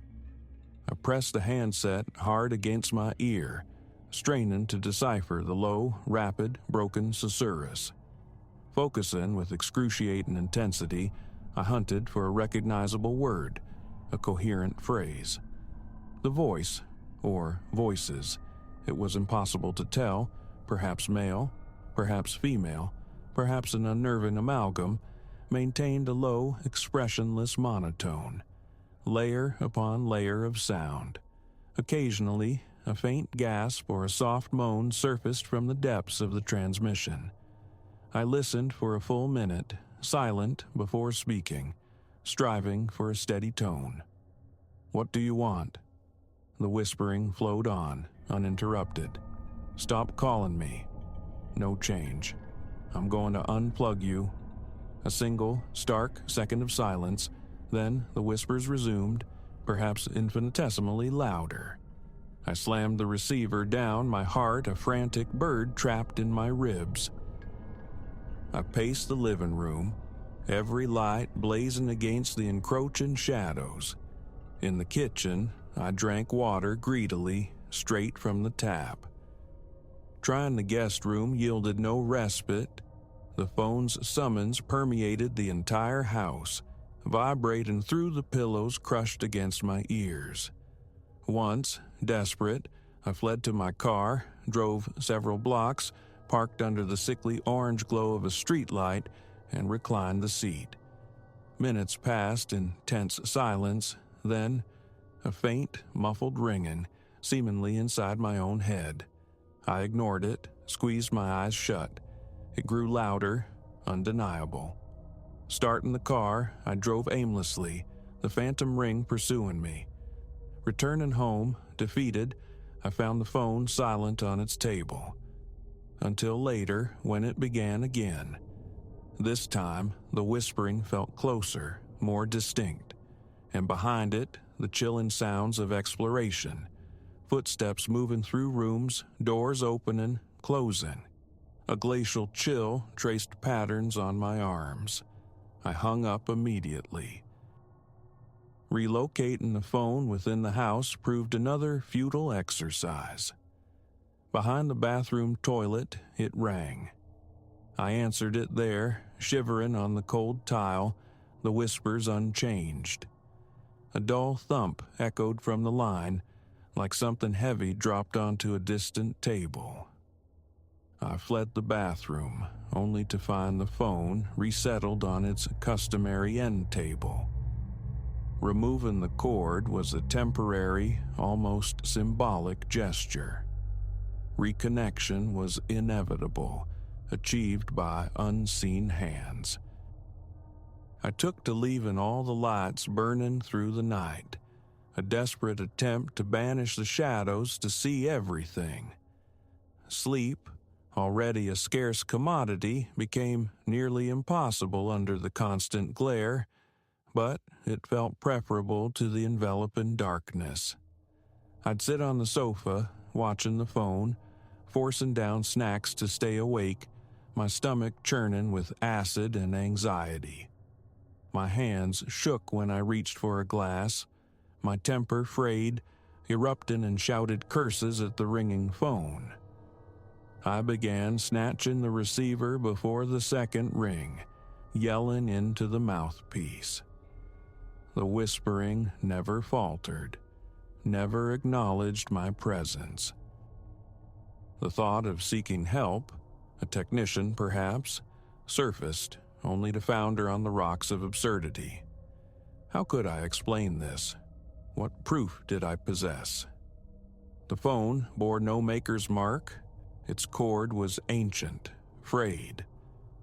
I pressed the handset hard against my ear, straining to decipher the low, rapid, broken susurrus. Focusing with excruciating intensity, I hunted for a recognizable word, a coherent phrase. The voice, or voices, it was impossible to tell, perhaps male, perhaps female, perhaps an unnerving amalgam, maintained a low, expressionless monotone, layer upon layer of sound. Occasionally, a faint gasp or a soft moan surfaced from the depths of the transmission. I listened for a full minute, silent before speaking, striving for a steady tone. "What do you want?" The whispering flowed on, uninterrupted. "Stop calling me." No change. "I'm going to unplug you." A single, stark second of silence, then the whispers resumed, perhaps infinitesimally louder. I slammed the receiver down, my heart a frantic bird trapped in my ribs. I paced the living room, every light blazing against the encroaching shadows. In the kitchen, I drank water greedily, straight from the tap. Trying the guest room yielded no respite. The phone's summons permeated the entire house, vibrating through the pillows crushed against my ears. Once, desperate, I fled to my car, drove several blocks, parked under the sickly orange glow of a streetlight, and reclined the seat. Minutes passed in tense silence, then a faint, muffled ringing, seemingly inside my own head. I ignored it, squeezed my eyes shut. It grew louder, undeniable. Starting the car, I drove aimlessly, the phantom ring pursuing me. Returning home, defeated, I found the phone silent on its table. Until later, when it began again. This time, the whispering felt closer, more distinct, and behind it, the chilling sounds of exploration. Footsteps moving through rooms, doors opening, closing. A glacial chill traced patterns on my arms. I hung up immediately. Relocating the phone within the house proved another futile exercise. Behind the bathroom toilet, it rang. I answered it there, shivering on the cold tile, the whispers unchanged. A dull thump echoed from the line, like something heavy dropped onto a distant table. I fled the bathroom, only to find the phone resettled on its customary end table. Removing the cord was a temporary, almost symbolic gesture. Reconnection was inevitable, achieved by unseen hands. I took to leaving all the lights burning through the night, a desperate attempt to banish the shadows to see everything. Sleep, already a scarce commodity, became nearly impossible under the constant glare, but it felt preferable to the enveloping darkness. I'd sit on the sofa, watching the phone, forcing down snacks to stay awake, my stomach churning with acid and anxiety. My hands shook when I reached for a glass, my temper frayed, erupting in shouted curses at the ringing phone. I began snatching the receiver before the second ring, yelling into the mouthpiece. The whispering never faltered, never acknowledged my presence. The thought of seeking help, a technician perhaps, surfaced, only to founder on the rocks of absurdity. How could I explain this? What proof did I possess? The phone bore no maker's mark. Its cord was ancient, frayed.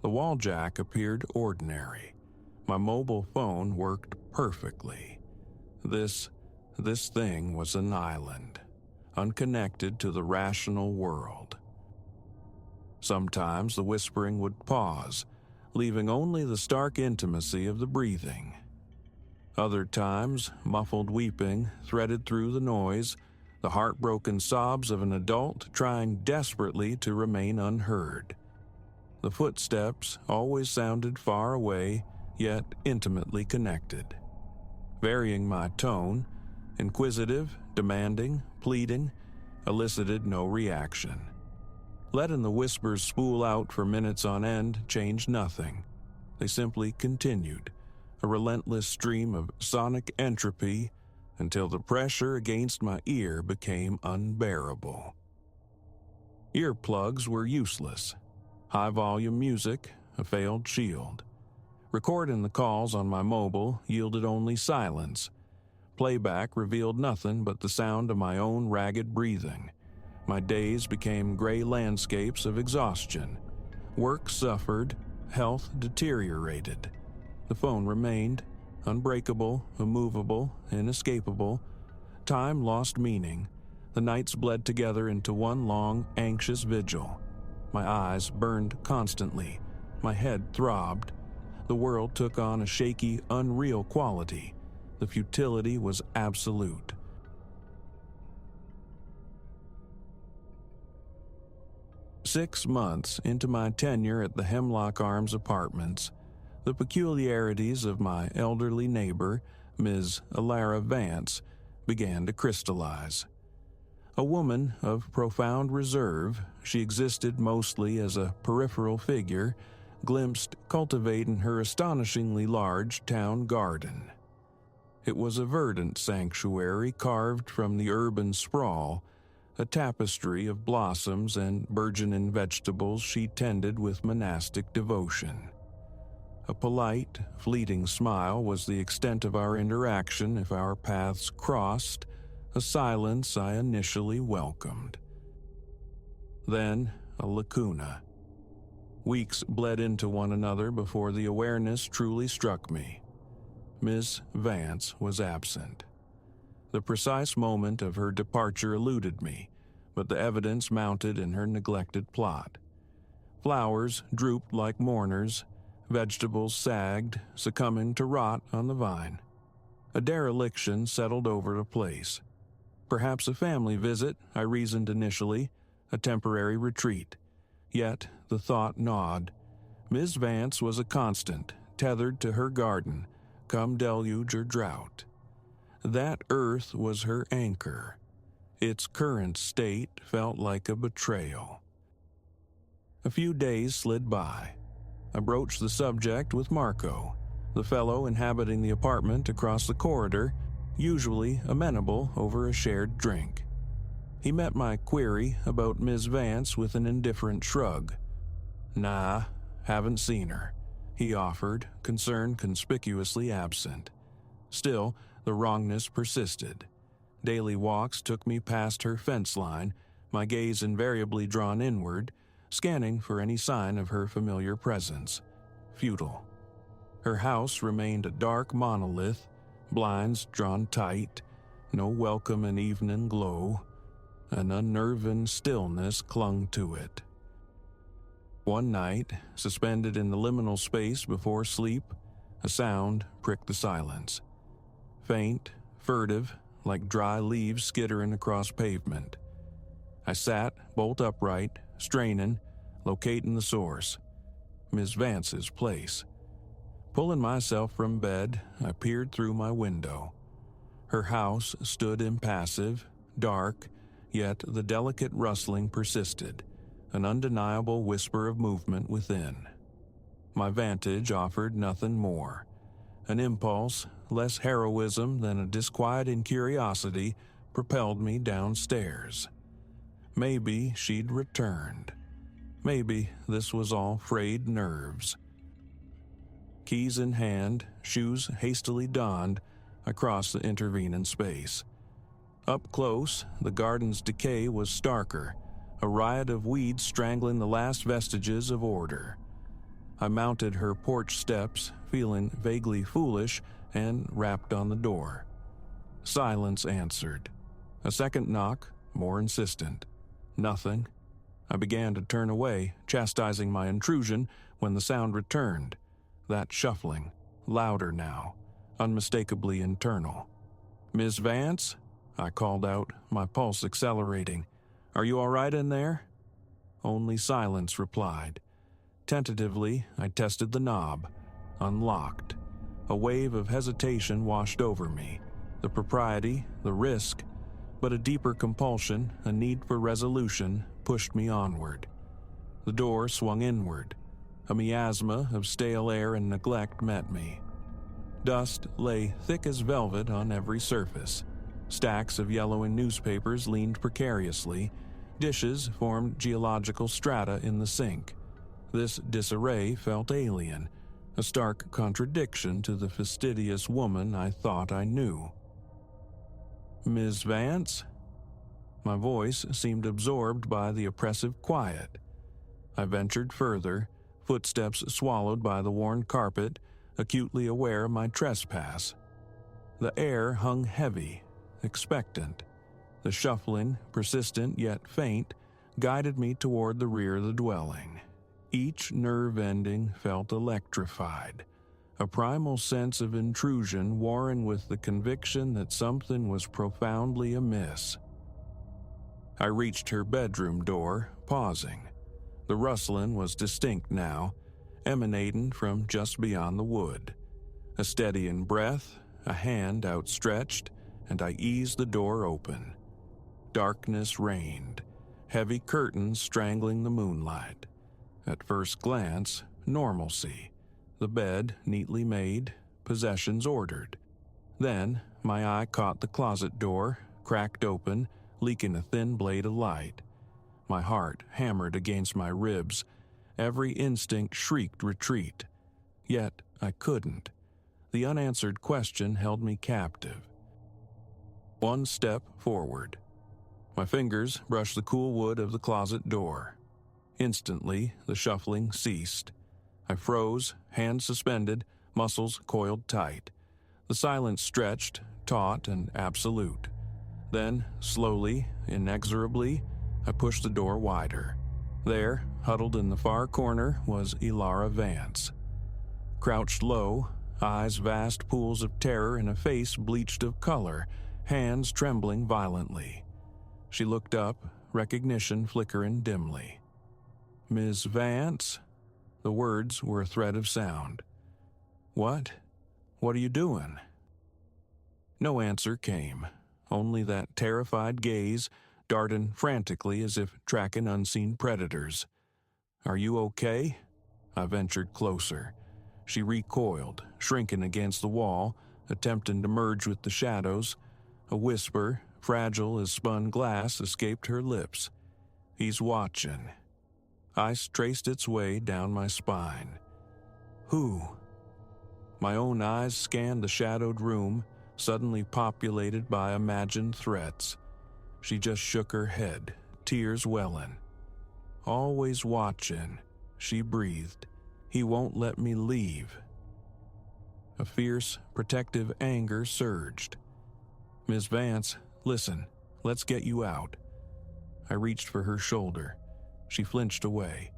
The wall jack appeared ordinary. My mobile phone worked perfectly. This thing was an island, unconnected to the rational world. Sometimes the whispering would pause, leaving only the stark intimacy of the breathing. Other times, muffled weeping threaded through the noise, the heartbroken sobs of an adult trying desperately to remain unheard. The footsteps always sounded far away, yet intimately connected. Varying my tone, inquisitive, demanding, pleading, elicited no reaction. Letting the whispers spool out for minutes on end changed nothing. They simply continued, a relentless stream of sonic entropy, until the pressure against my ear became unbearable. Earplugs were useless. High-volume music, a failed shield. Recording the calls on my mobile yielded only silence. Playback revealed nothing but the sound of my own ragged breathing. My days became gray landscapes of exhaustion. Work suffered, health deteriorated. The phone remained, unbreakable, immovable, inescapable. Time lost meaning. The nights bled together into one long, anxious vigil. My eyes burned constantly. My head throbbed. The world took on a shaky, unreal quality. The futility was absolute. "6 months into my tenure at the Hemlock Arms Apartments, the peculiarities of my elderly neighbor, Ms. Alara Vance, began to crystallize. A woman of profound reserve, she existed mostly as a peripheral figure, glimpsed cultivating her astonishingly large town garden. It was a verdant sanctuary carved from the urban sprawl, a tapestry of blossoms and burgeoning vegetables she tended with monastic devotion. A polite, fleeting smile was the extent of our interaction if our paths crossed, a silence I initially welcomed. Then, a lacuna. Weeks bled into one another before the awareness truly struck me. Miss Vance was absent. The precise moment of her departure eluded me, but the evidence mounted in her neglected plot. Flowers drooped like mourners, Vegetables sagged, succumbing to rot on the vine. A dereliction settled over the place. Perhaps a family visit, I reasoned initially, a temporary retreat. Yet the thought gnawed. Miss Vance was a constant, tethered to her garden, come deluge or drought. That earth was her anchor. Its current state felt like a betrayal. A few days slid by. I broached the subject with Marco, the fellow inhabiting the apartment across the corridor, usually amenable over a shared drink. He met my query about Ms. Vance with an indifferent shrug. "Nah, haven't seen her," he offered, concern conspicuously absent. Still, the wrongness persisted. Daily walks took me past her fence line, my gaze invariably drawn inward, scanning for any sign of her familiar presence. Futile. Her house remained a dark monolith, blinds drawn tight, no welcome and evening glow. An unnerving stillness clung to it. One night, suspended in the liminal space before sleep, a sound pricked the silence. Faint, furtive, like dry leaves skittering across pavement. I sat, bolt upright, straining, locating the source. Miss Vance's place. Pulling myself from bed, I peered through my window. Her house stood impassive, dark, yet the delicate rustling persisted, an undeniable whisper of movement within. My vantage offered nothing more. An impulse, less heroism than a disquieting curiosity, propelled me downstairs. Maybe she'd returned. Maybe this was all frayed nerves. Keys in hand, shoes hastily donned, I crossed the intervening space. Up close, the garden's decay was starker, a riot of weeds strangling the last vestiges of order. I mounted her porch steps, feeling vaguely foolish, and rapped on the door. Silence answered. A second knock, more insistent. Nothing. I began to turn away, chastising my intrusion, when the sound returned. That shuffling, louder now, unmistakably internal. "Miss Vance?" I called out, my pulse accelerating. "Are you all right in there?" Only silence replied. Tentatively, I tested the knob. Unlocked. A wave of hesitation washed over me. The propriety, the risk, but a deeper compulsion, a need for resolution, pushed me onward. The door swung inward. A miasma of stale air and neglect met me. Dust lay thick as velvet on every surface. Stacks of yellowing newspapers leaned precariously. Dishes formed geological strata in the sink. This disarray felt alien, a stark contradiction to the fastidious woman I thought I knew. "Miss Vance?" My voice seemed absorbed by the oppressive quiet. I ventured further, footsteps swallowed by the worn carpet, acutely aware of my trespass. The air hung heavy, expectant. The shuffling, persistent yet faint, guided me toward the rear of the dwelling. Each nerve ending felt electrified, a primal sense of intrusion warring with the conviction that something was profoundly amiss. I reached her bedroom door, pausing. The rustling was distinct now, emanating from just beyond the wood. A steadying breath, a hand outstretched, and I eased the door open. Darkness reigned, heavy curtains strangling the moonlight. At first glance, normalcy. The bed neatly made, possessions ordered. Then, my eye caught the closet door, cracked open, leaking a thin blade of light. My heart hammered against my ribs. Every instinct shrieked retreat. Yet I couldn't. The unanswered question held me captive. One step forward. My fingers brushed the cool wood of the closet door. Instantly, the shuffling ceased. I froze, hands suspended, muscles coiled tight. The silence stretched, taut and absolute. Then, slowly, inexorably, I pushed the door wider. There, huddled in the far corner, was Elara Vance. crouched low, eyes vast pools of terror in a face bleached of color, hands trembling violently. She looked up, recognition flickering dimly. "Miss Vance?" The words were a thread of sound. "What? What are you doing?" No answer came, only that terrified gaze, darting frantically as if tracking unseen predators. "Are you okay?" I ventured closer. She recoiled, shrinking against the wall, attempting to merge with the shadows. A whisper, fragile as spun glass, escaped her lips. "He's watching." Ice traced its way down my spine. Who? My own eyes scanned the shadowed room, suddenly populated by imagined threats. She just shook her head, tears welling. "Always watching," she breathed. "He won't let me leave." A fierce, protective anger surged. "Miss Vance, listen, let's get you out." I reached for her shoulder. She flinched away.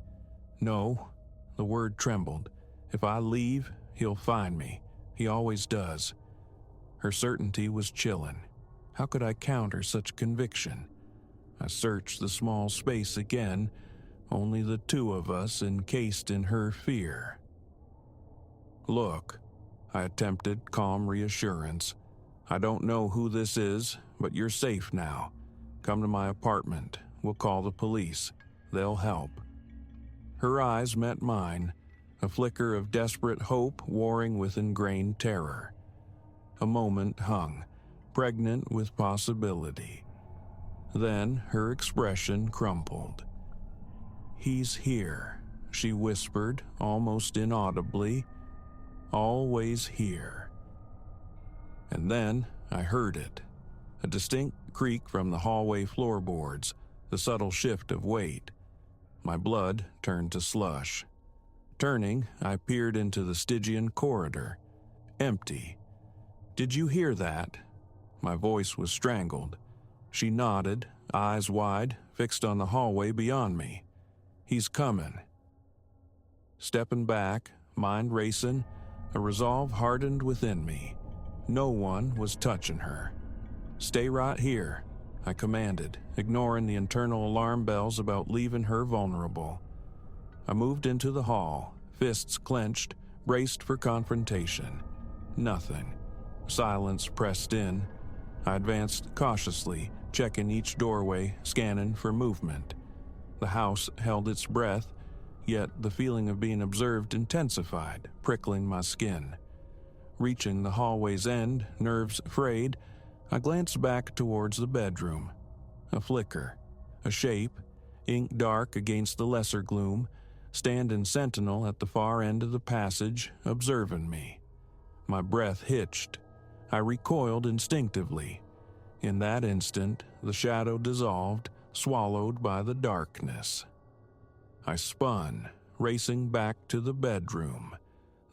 "No," the word trembled. "If I leave, he'll find me. He always does." Her certainty was chilling. How could I counter such conviction? I searched the small space again, only the two of us encased in her fear. "Look," I attempted calm reassurance. "I don't know who this is, but you're safe now. Come to my apartment. We'll call the police. They'll help." Her eyes met mine, a flicker of desperate hope warring with ingrained terror. A moment hung, pregnant with possibility. Then her expression crumpled. "He's here," she whispered, almost inaudibly. "Always here." And then I heard it. A distinct creak from the hallway floorboards, the subtle shift of weight. My blood turned to slush. Turning, I peered into the Stygian corridor. Empty. "Did you hear that?" My voice was strangled. She nodded, eyes wide, fixed on the hallway beyond me. "He's coming." Stepping back, mind racing, a resolve hardened within me. No one was touching her. "Stay right here," I commanded, ignoring the internal alarm bells about leaving her vulnerable. I moved into the hall, fists clenched, braced for confrontation. Nothing. Silence pressed in. I advanced cautiously, checking each doorway, scanning for movement. The house held its breath, yet the feeling of being observed intensified, prickling my skin. Reaching the hallway's end, nerves frayed, I glanced back towards the bedroom. A flicker, a shape, ink dark against the lesser gloom, standing sentinel at the far end of the passage, observing me. My breath hitched. I recoiled instinctively. In that instant, the shadow dissolved, swallowed by the darkness. I spun, racing back to the bedroom.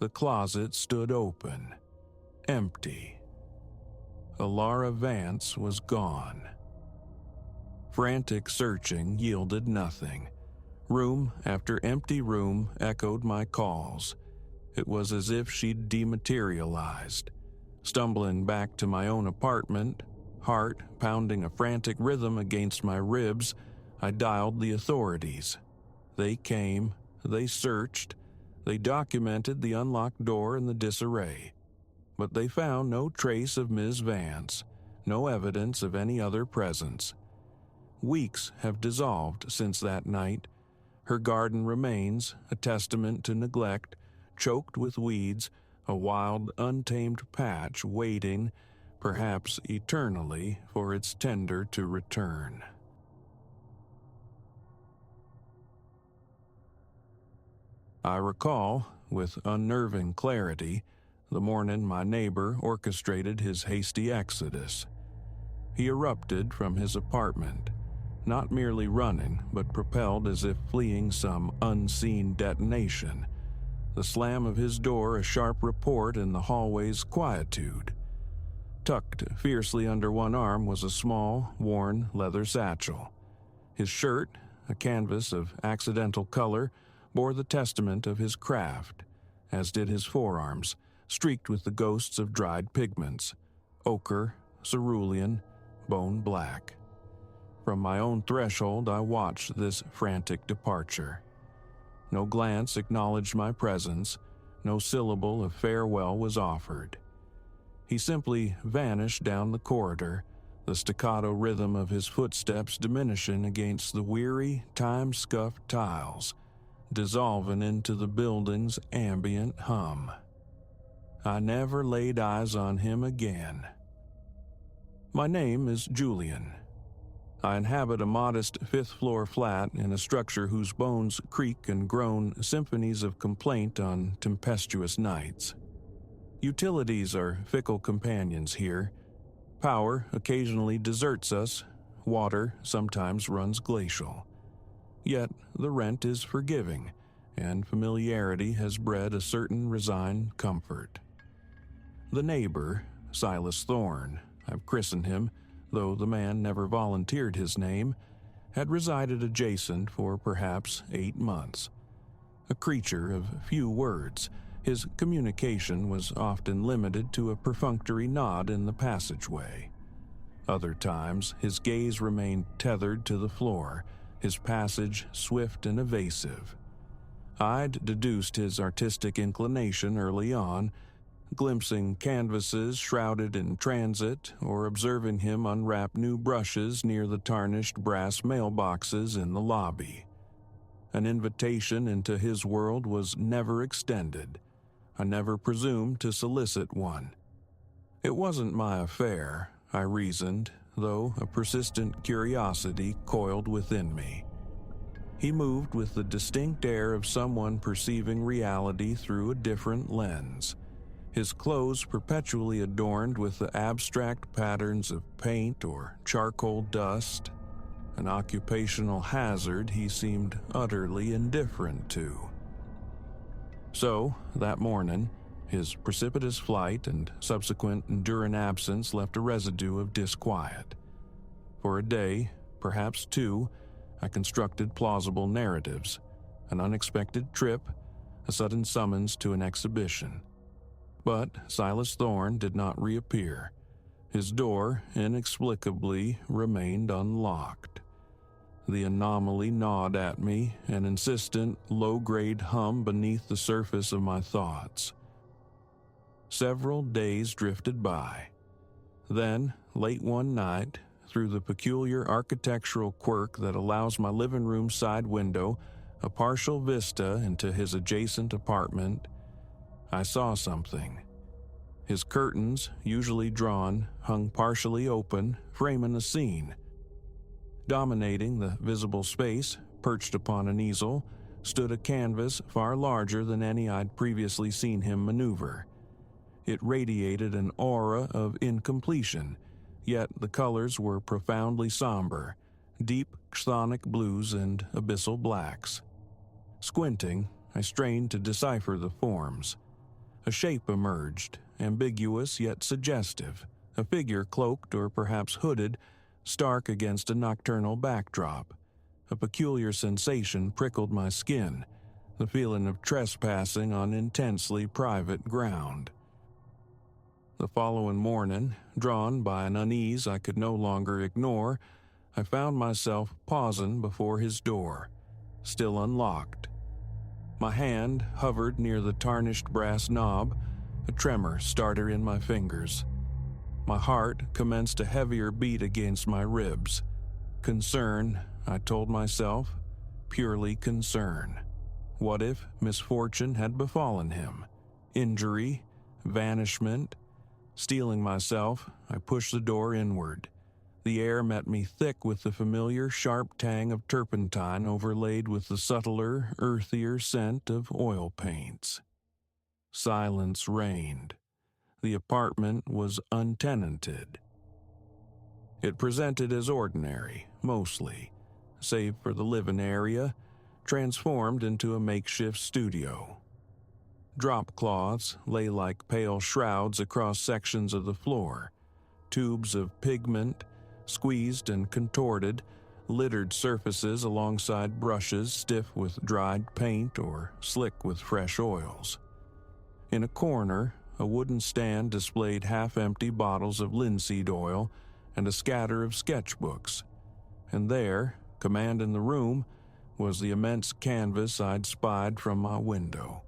The closet stood open, empty. Alara Vance was gone. Frantic searching yielded nothing. Room after empty room echoed my calls. It was as if she'd dematerialized. Stumbling back to my own apartment, heart pounding a frantic rhythm against my ribs, I dialed the authorities. They came, they searched, they documented the unlocked door and the disarray. But they found no trace of Ms. Vance, no evidence of any other presence. Weeks have dissolved since that night. Her garden remains, a testament to neglect, choked with weeds, a wild, untamed patch waiting, perhaps eternally, for its tender to return. I recall, with unnerving clarity, the morning my neighbor orchestrated his hasty exodus. He erupted from his apartment, not merely running, but propelled as if fleeing some unseen detonation. The slam of his door a sharp report in the hallway's quietude. Tucked fiercely under one arm was a small, worn leather satchel. His shirt, a canvas of accidental color, bore the testament of his craft, as did his forearms, streaked with the ghosts of dried pigments, ochre, cerulean, bone black. From my own threshold, I watched this frantic departure. No glance acknowledged my presence, no syllable of farewell was offered. He simply vanished down the corridor, the staccato rhythm of his footsteps diminishing against the weary, time-scuffed tiles, dissolving into the building's ambient hum. I never laid eyes on him again. My name is Julian. I inhabit a modest fifth-floor flat in a structure whose bones creak and groan symphonies of complaint on tempestuous nights. Utilities are fickle companions here. Power occasionally deserts us, water sometimes runs glacial. Yet the rent is forgiving, and familiarity has bred a certain resigned comfort. The neighbor, Silas Thorne, I've christened him, though the man never volunteered his name, had resided adjacent for perhaps 8 months. A creature of few words, his communication was often limited to a perfunctory nod in the passageway. Other times, his gaze remained tethered to the floor, his passage swift and evasive. I'd deduced his artistic inclination early on, glimpsing canvases shrouded in transit or observing him unwrap new brushes near the tarnished brass mailboxes in the lobby. An invitation into his world was never extended. I never presumed to solicit one. It wasn't my affair, I reasoned, though a persistent curiosity coiled within me. He moved with the distinct air of someone perceiving reality through a different lens, his clothes perpetually adorned with the abstract patterns of paint or charcoal dust, an occupational hazard he seemed utterly indifferent to. So, that morning, his precipitous flight and subsequent enduring absence left a residue of disquiet. For a day, perhaps 2, I constructed plausible narratives, an unexpected trip, a sudden summons to an exhibition. But Silas Thorne did not reappear. His door, inexplicably, remained unlocked. The anomaly gnawed at me, an insistent, low-grade hum beneath the surface of my thoughts. Several days drifted by. Then, late one night, through the peculiar architectural quirk that allows my living room side window a partial vista into his adjacent apartment, I saw something. His curtains, usually drawn, hung partially open, framing a scene. Dominating the visible space, perched upon an easel, stood a canvas far larger than any I'd previously seen him maneuver. It radiated an aura of incompletion, yet the colors were profoundly somber, deep chthonic blues and abyssal blacks. Squinting, I strained to decipher the forms. A shape emerged, ambiguous yet suggestive, a figure cloaked or perhaps hooded, stark against a nocturnal backdrop. A peculiar sensation prickled my skin, the feeling of trespassing on intensely private ground. The following morning, drawn by an unease I could no longer ignore, I found myself pausing before his door, still unlocked. My hand hovered near the tarnished brass knob, a tremor started in my fingers. My heart commenced a heavier beat against my ribs. Concern, I told myself, purely concern. What if misfortune had befallen him? Injury? Vanishment? Steeling myself, I pushed the door inward. The air met me thick with the familiar sharp tang of turpentine overlaid with the subtler, earthier scent of oil paints. Silence reigned. The apartment was untenanted. It presented as ordinary, mostly, save for the living area, transformed into a makeshift studio. Drop cloths lay like pale shrouds across sections of the floor. Tubes of pigment, squeezed and contorted, littered surfaces alongside brushes stiff with dried paint or slick with fresh oils. In a corner, a wooden stand displayed half-empty bottles of linseed oil and a scatter of sketchbooks. And there, commanding the room, was the immense canvas I'd spied from my window.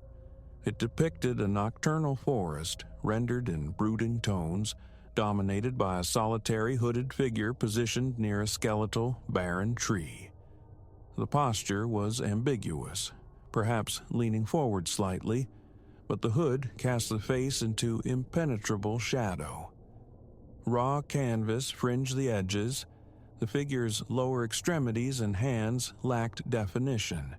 It depicted a nocturnal forest rendered in brooding tones, dominated by a solitary hooded figure positioned near a skeletal, barren tree. The posture was ambiguous, perhaps leaning forward slightly, but the hood cast the face into impenetrable shadow. Raw canvas fringed the edges. The figure's lower extremities and hands lacked definition.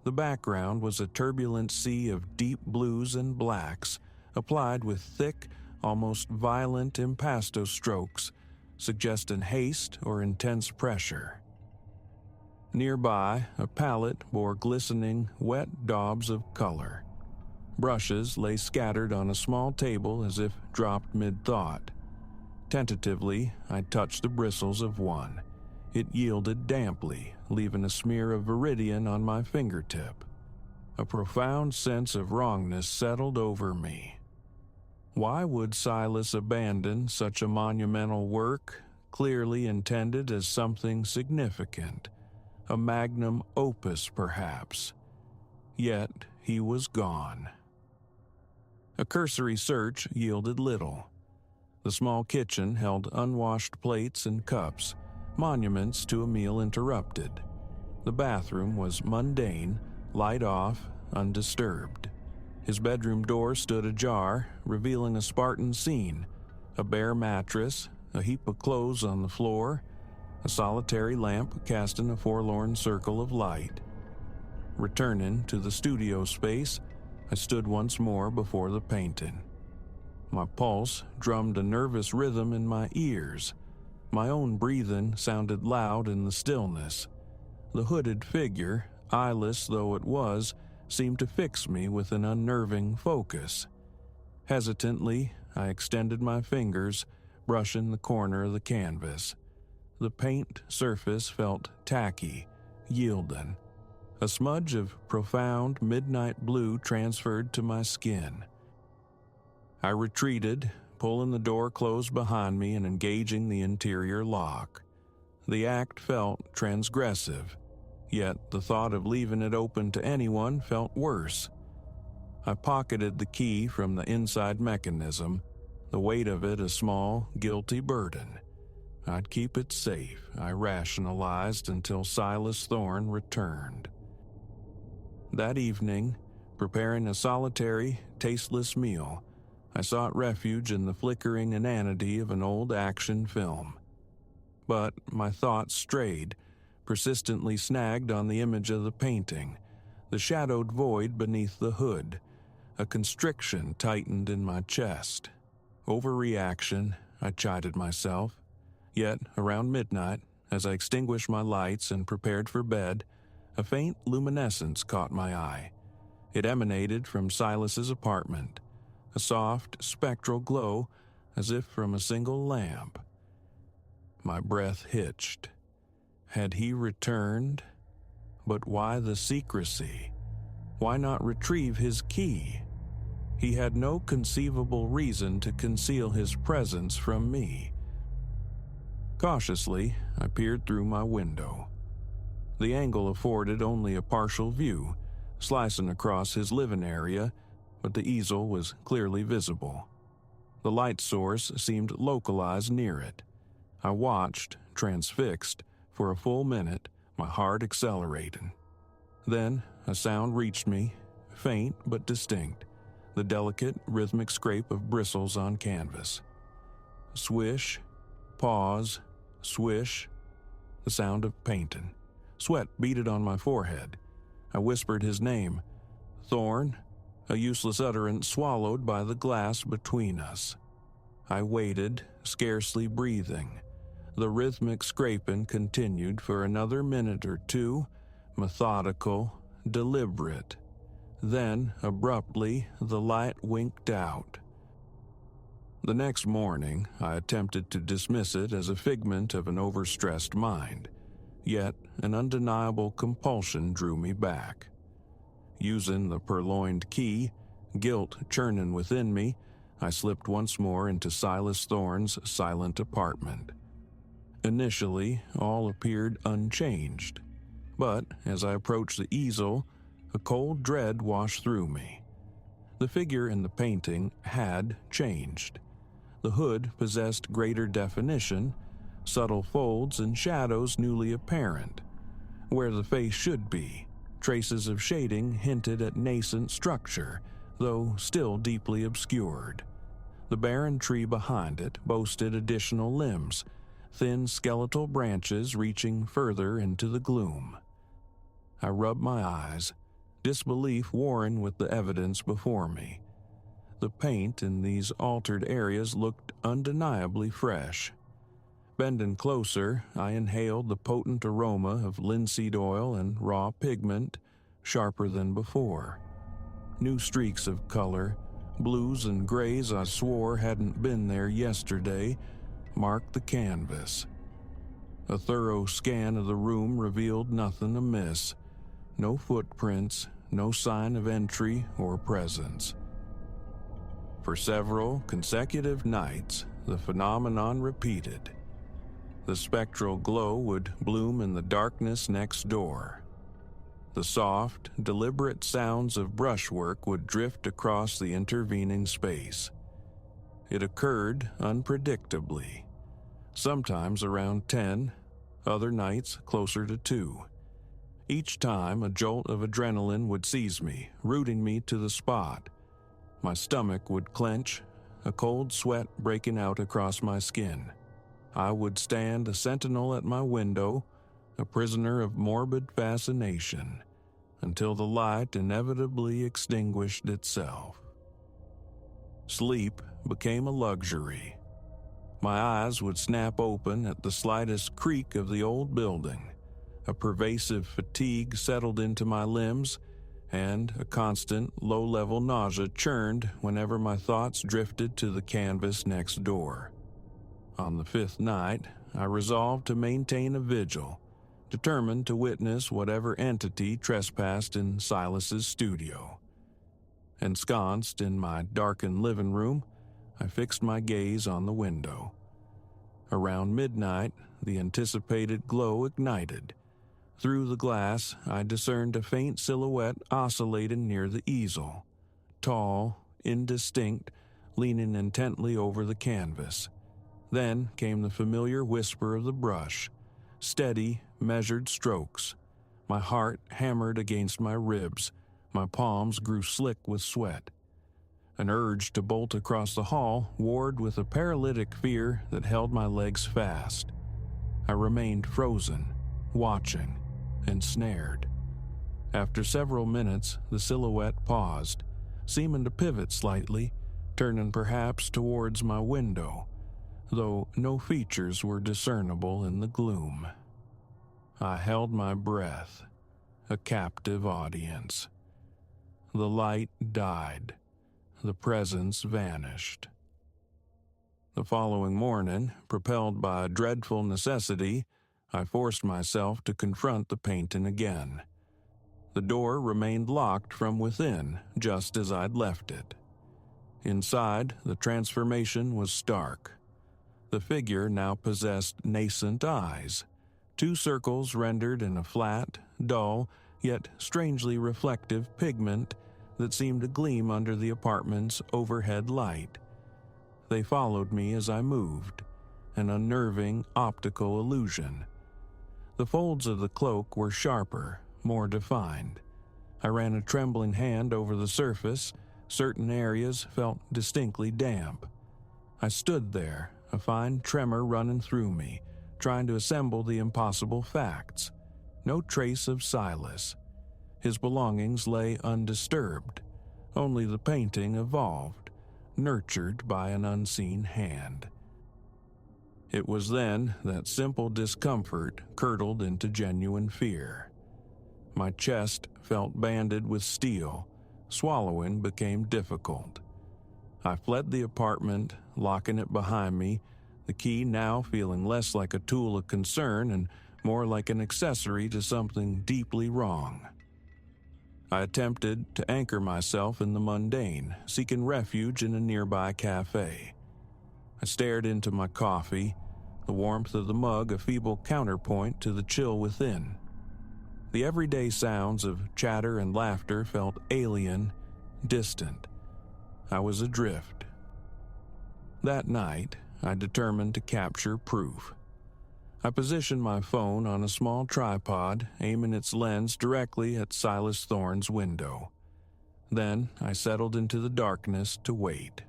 The background was a turbulent sea of deep blues and blacks, applied with thick, almost violent impasto strokes, suggesting haste or intense pressure. Nearby, a palette bore glistening, wet daubs of color. Brushes lay scattered on a small table as if dropped mid-thought. Tentatively, I touched the bristles of one. It yielded damply, leaving a smear of viridian on my fingertip. A profound sense of wrongness settled over me. Why would Silas abandon such a monumental work, clearly intended as something significant? A magnum opus, perhaps. Yet he was gone. A cursory search yielded little. The small kitchen held unwashed plates and cups, monuments to a meal interrupted. The bathroom was mundane, light off, undisturbed. His bedroom door stood ajar, revealing a Spartan scene: a bare mattress, a heap of clothes on the floor, a solitary lamp casting a forlorn circle of light. Returning to the studio space, I stood once more before the painting. My pulse drummed a nervous rhythm in my ears. My own breathing sounded loud in the stillness. The hooded figure, eyeless though it was, seemed to fix me with an unnerving focus. Hesitantly, I extended my fingers, brushing the corner of the canvas. The paint surface felt tacky, yielding. A smudge of profound midnight blue transferred to my skin. I retreated, pulling the door closed behind me and engaging the interior lock. The act felt transgressive, yet the thought of leaving it open to anyone felt worse. I pocketed the key from the inside mechanism, the weight of it a small, guilty burden. I'd keep it safe, I rationalized, until Silas Thorne returned. That evening, preparing a solitary, tasteless meal, I sought refuge in the flickering inanity of an old action film. But my thoughts strayed, persistently snagged on the image of the painting, the shadowed void beneath the hood. A constriction tightened in my chest. Overreaction, I chided myself. Yet, around midnight, as I extinguished my lights and prepared for bed, a faint luminescence caught my eye. It emanated from Silas's apartment, a soft, spectral glow as if from a single lamp. My breath hitched. Had he returned? But why the secrecy? Why not retrieve his key? He had no conceivable reason to conceal his presence from me. Cautiously, I peered through my window. The angle afforded only a partial view, slicing across his living area, but the easel was clearly visible. The light source seemed localized near it. I watched, transfixed, for a full minute, my heart accelerating. Then a sound reached me, faint but distinct, the delicate, rhythmic scrape of bristles on canvas. Swish, pause, swish, the sound of painting. Sweat beaded on my forehead. I whispered his name. Thorne, a useless utterance swallowed by the glass between us. I waited, scarcely breathing. The rhythmic scraping continued for another minute or two, methodical, deliberate. Then, abruptly, the light winked out. The next morning, I attempted to dismiss it as a figment of an overstressed mind, yet an undeniable compulsion drew me back. Using the purloined key, Guilt churning within me, I slipped once more into Silas Thorne's silent apartment. Initially, all appeared unchanged, but as I approached the easel, a cold dread washed through me. The figure in the painting had changed. The hood possessed greater definition, subtle folds and shadows newly apparent. Where the face should be, traces of shading hinted at nascent structure, though still deeply obscured. The barren tree behind it boasted additional limbs, thin skeletal branches reaching further into the gloom. I rubbed my eyes, disbelief warring with the evidence before me. The paint in these altered areas looked undeniably fresh. Bending closer, I inhaled the potent aroma of linseed oil and raw pigment, sharper than before. New streaks of color, blues and grays I swore hadn't been there yesterday, marked the canvas. A thorough scan of the room revealed nothing amiss. No footprints, no sign of entry or presence. For several consecutive nights, the phenomenon repeated. The spectral glow would bloom in the darkness next door. The soft, deliberate sounds of brushwork would drift across the intervening space. It occurred unpredictably, sometimes around 10, other nights closer to 2. Each time, a jolt of adrenaline would seize me, rooting me to the spot. My stomach would clench, a cold sweat breaking out across my skin. I would stand a sentinel at my window, a prisoner of morbid fascination, until the light inevitably extinguished itself. Sleep became a luxury. My eyes would snap open at the slightest creak of the old building. A pervasive fatigue settled into my limbs, and a constant, low-level nausea churned whenever my thoughts drifted to the canvas next door. On the 5th night, I resolved to maintain a vigil, determined to witness whatever entity trespassed in Silas's studio. Ensconced in my darkened living room, I fixed my gaze on the window. Around midnight, the anticipated glow ignited. Through the glass, I discerned a faint silhouette oscillating near the easel, tall, indistinct, leaning intently over the canvas. Then came the familiar whisper of the brush, steady, measured strokes. My heart hammered against my ribs, my palms grew slick with sweat. An urge to bolt across the hall warred with a paralytic fear that held my legs fast. I remained frozen, watching, ensnared. After several minutes, the silhouette paused, seeming to pivot slightly, turning perhaps towards my window, though no features were discernible in the gloom. I held my breath, a captive audience. The light died. The presence vanished. The following morning, propelled by a dreadful necessity, I forced myself to confront the painting again. The door remained locked from within, just as I'd left it. Inside, the transformation was stark. The figure now possessed nascent eyes, 2 circles rendered in a flat, dull, yet strangely reflective pigment that seemed to gleam under the apartment's overhead light. They followed me as I moved, an unnerving optical illusion. The folds of the cloak were sharper, more defined. I ran a trembling hand over the surface. Certain areas felt distinctly damp. I stood there, a fine tremor running through me, trying to assemble the impossible facts. No trace of Silas. His belongings lay undisturbed. Only the painting evolved, nurtured by an unseen hand. It was then that simple discomfort curdled into genuine fear. My chest felt banded with steel. Swallowing became difficult. I fled the apartment, locking it behind me, the key now feeling less like a tool of concern and more like an accessory to something deeply wrong. I attempted to anchor myself in the mundane, seeking refuge in a nearby cafe. I stared into my coffee, the warmth of the mug a feeble counterpoint to the chill within. The everyday sounds of chatter and laughter felt alien, distant. I was adrift. That night, I determined to capture proof. I positioned my phone on a small tripod, aiming its lens directly at Silas Thorne's window. Then I settled into the darkness to wait.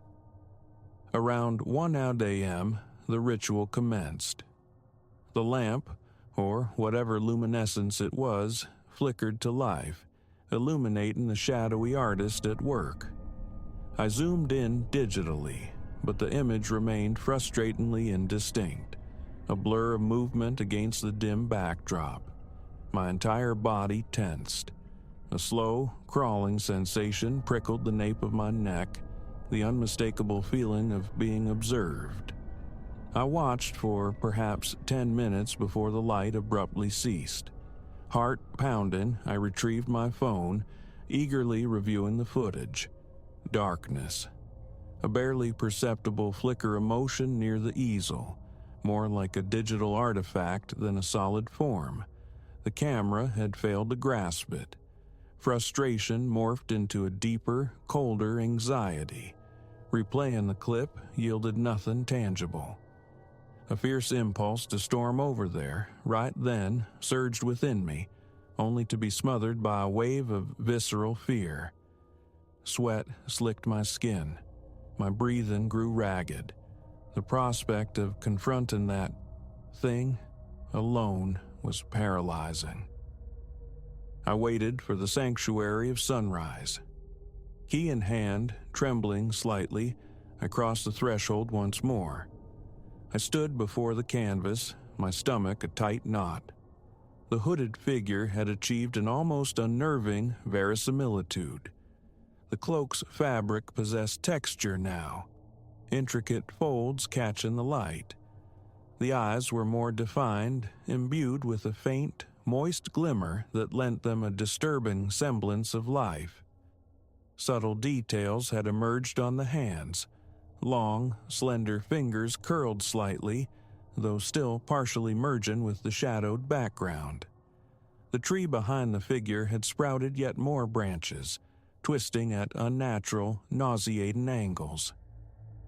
Around 1 a.m., the ritual commenced. The lamp, or whatever luminescence it was, flickered to life, illuminating the shadowy artist at work. I zoomed in digitally, but the image remained frustratingly indistinct, a blur of movement against the dim backdrop. My entire body tensed. A slow, crawling sensation prickled the nape of my neck, the unmistakable feeling of being observed. I watched for perhaps 10 minutes before the light abruptly ceased. Heart pounding, I retrieved my phone, eagerly reviewing the footage. Darkness. A barely perceptible flicker of motion near the easel, more like a digital artifact than a solid form. The camera had failed to grasp it. Frustration morphed into a deeper, colder anxiety. Replaying the clip yielded nothing tangible. A fierce impulse to storm over there, right then, surged within me, only to be smothered by a wave of visceral fear. Sweat slicked my skin. My breathing grew ragged. The prospect of confronting that thing alone was paralyzing. I waited for the sanctuary of sunrise. Key in hand, trembling slightly, I crossed the threshold once more. I stood before the canvas, my stomach a tight knot. The hooded figure had achieved an almost unnerving verisimilitude. The cloak's fabric possessed texture now, intricate folds catching the light. The eyes were more defined, imbued with a faint, moist glimmer that lent them a disturbing semblance of life. Subtle details had emerged on the hands. Long, slender fingers curled slightly, though still partially merging with the shadowed background. The tree behind the figure had sprouted yet more branches, twisting at unnatural, nauseating angles.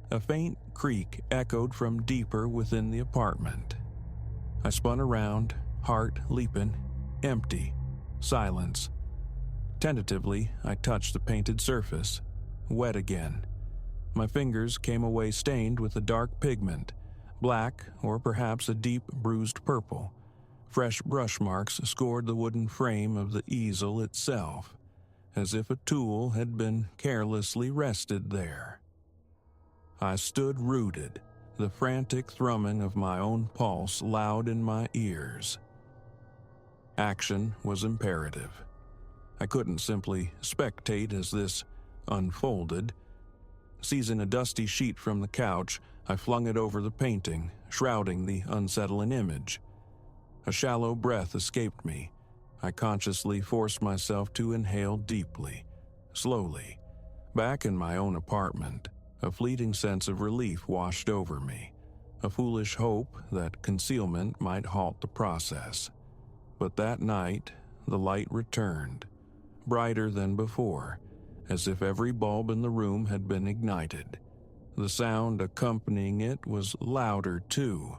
A faint creak echoed from deeper within the apartment. I spun around, heart leaping, empty, silence. Tentatively, I touched the painted surface, wet again. My fingers came away stained with a dark pigment, black or perhaps a deep bruised purple. Fresh brush marks scored the wooden frame of the easel itself, as if a tool had been carelessly rested there. I stood rooted, the frantic thrumming of my own pulse loud in my ears. Action was imperative. I couldn't simply spectate as this unfolded. Seizing a dusty sheet from the couch, I flung it over the painting, shrouding the unsettling image. A shallow breath escaped me. I consciously forced myself to inhale deeply, slowly. Back in my own apartment, a fleeting sense of relief washed over me, a foolish hope that concealment might halt the process. But that night, the light returned, brighter than before, as if every bulb in the room had been ignited. The sound accompanying it was louder too,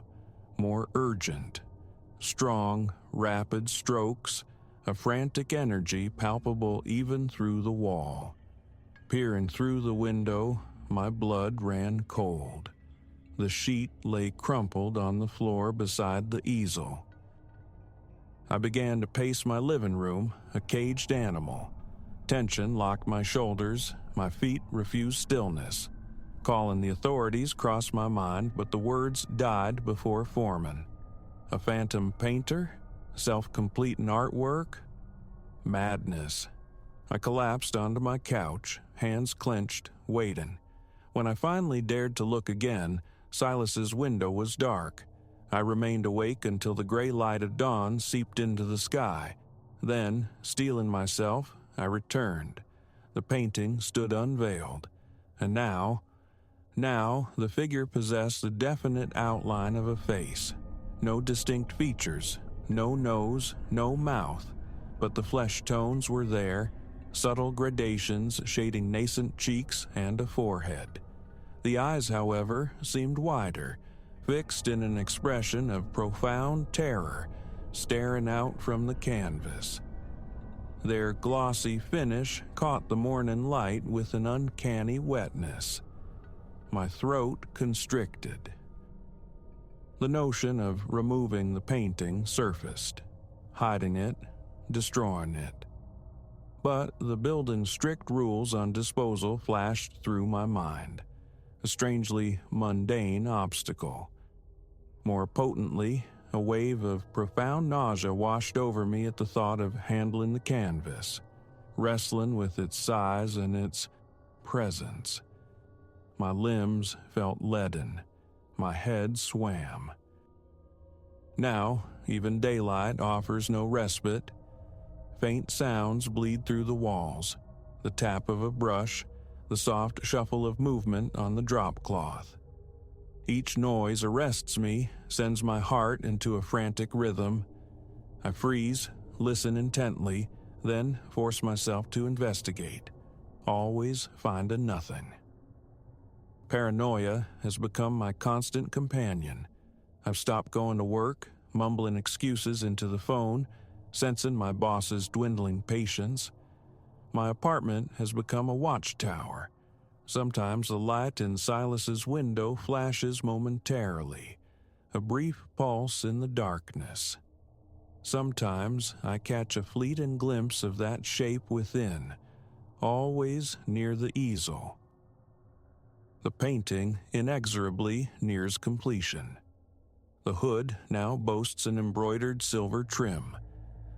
more urgent. Strong, rapid strokes, a frantic energy palpable even through the wall. Peering through the window, my blood ran cold. The sheet lay crumpled on the floor beside the easel. I began to pace my living room, a caged animal. Tension locked my shoulders, my feet refused stillness. Calling the authorities crossed my mind, but the words died before forming. A phantom painter? Self-completing artwork? Madness. I collapsed onto my couch, hands clenched, waiting. When I finally dared to look again, Silas's window was dark. I remained awake until the gray light of dawn seeped into the sky. Then, steeling myself, I returned. The painting stood unveiled, and now the figure possessed the definite outline of a face. No distinct features, no nose, no mouth, but the flesh tones were there, subtle gradations shading nascent cheeks and a forehead. The eyes, however, seemed wider, fixed in an expression of profound terror, staring out from the canvas. Their glossy finish caught the morning light with an uncanny wetness. My throat constricted. The notion of removing the painting surfaced, hiding it, destroying it. But the building's strict rules on disposal flashed through my mind, a strangely mundane obstacle. More potently, a wave of profound nausea washed over me at the thought of handling the canvas, wrestling with its size and its presence. My limbs felt leaden. My head swam. Now, even daylight offers no respite. Faint sounds bleed through the walls, the tap of a brush, the soft shuffle of movement on the drop cloth. Each noise arrests me, sends my heart into a frantic rhythm. I freeze, listen intently, then force myself to investigate. Always find a nothing. Paranoia has become my constant companion. I've stopped going to work, mumbling excuses into the phone, sensing my boss's dwindling patience. My apartment has become a watchtower. Sometimes the light in Silas's window flashes momentarily, a brief pulse in the darkness. Sometimes I catch a fleeting glimpse of that shape within, always near the easel. The painting inexorably nears completion. The hood now boasts an embroidered silver trim.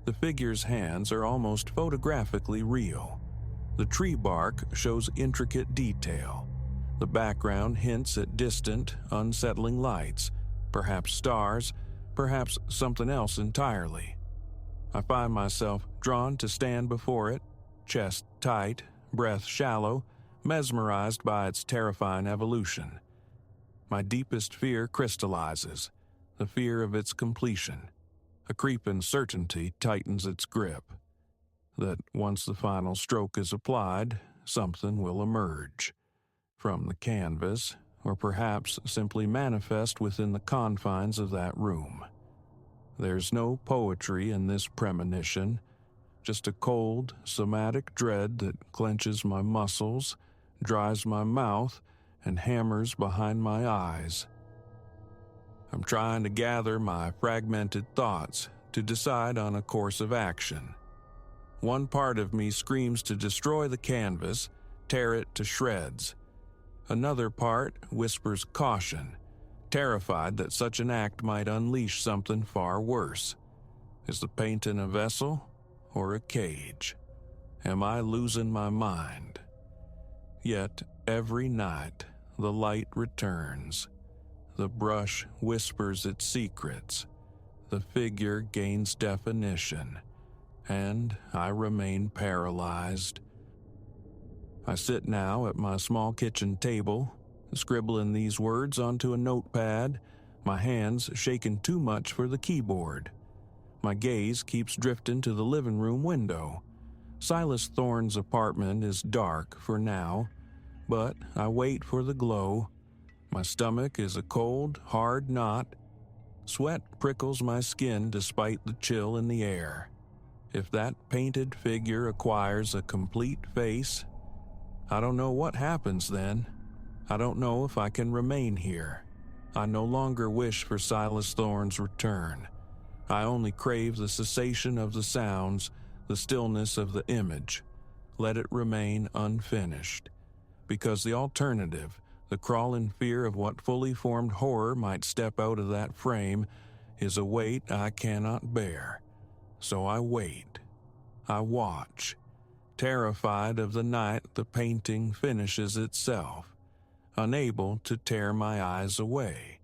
The figure's hands are almost photographically real. The tree bark shows intricate detail. The background hints at distant, unsettling lights, perhaps stars, perhaps something else entirely. I find myself drawn to stand before it, chest tight, breath shallow, mesmerized by its terrifying evolution. My deepest fear crystallizes, the fear of its completion. A creeping certainty tightens its grip, that once the final stroke is applied, something will emerge. From the canvas, or perhaps simply manifest within the confines of that room. There's no poetry in this premonition, just a cold, somatic dread that clenches my muscles, dries my mouth, and hammers behind my eyes. I'm trying to gather my fragmented thoughts to decide on a course of action. One part of me screams to destroy the canvas, tear it to shreds. Another part whispers caution, terrified that such an act might unleash something far worse. Is the painting a vessel or a cage? Am I losing my mind? Yet every night the light returns. The brush whispers its secrets. The figure gains definition, and I remain paralyzed. I sit now at my small kitchen table, scribbling these words onto a notepad, my hands shaking too much for the keyboard. My gaze keeps drifting to the living room window. Silas Thorne's apartment is dark for now, but I wait for the glow. My stomach is a cold, hard knot. Sweat prickles my skin despite the chill in the air. If that painted figure acquires a complete face, I don't know what happens then. I don't know if I can remain here. I no longer wish for Silas Thorne's return. I only crave the cessation of the sounds, the stillness of the image. Let it remain unfinished. Because the alternative, the crawling fear of what fully formed horror might step out of that frame, is a weight I cannot bear. So I wait. I watch. Terrified of the night the painting finishes itself, unable to tear my eyes away.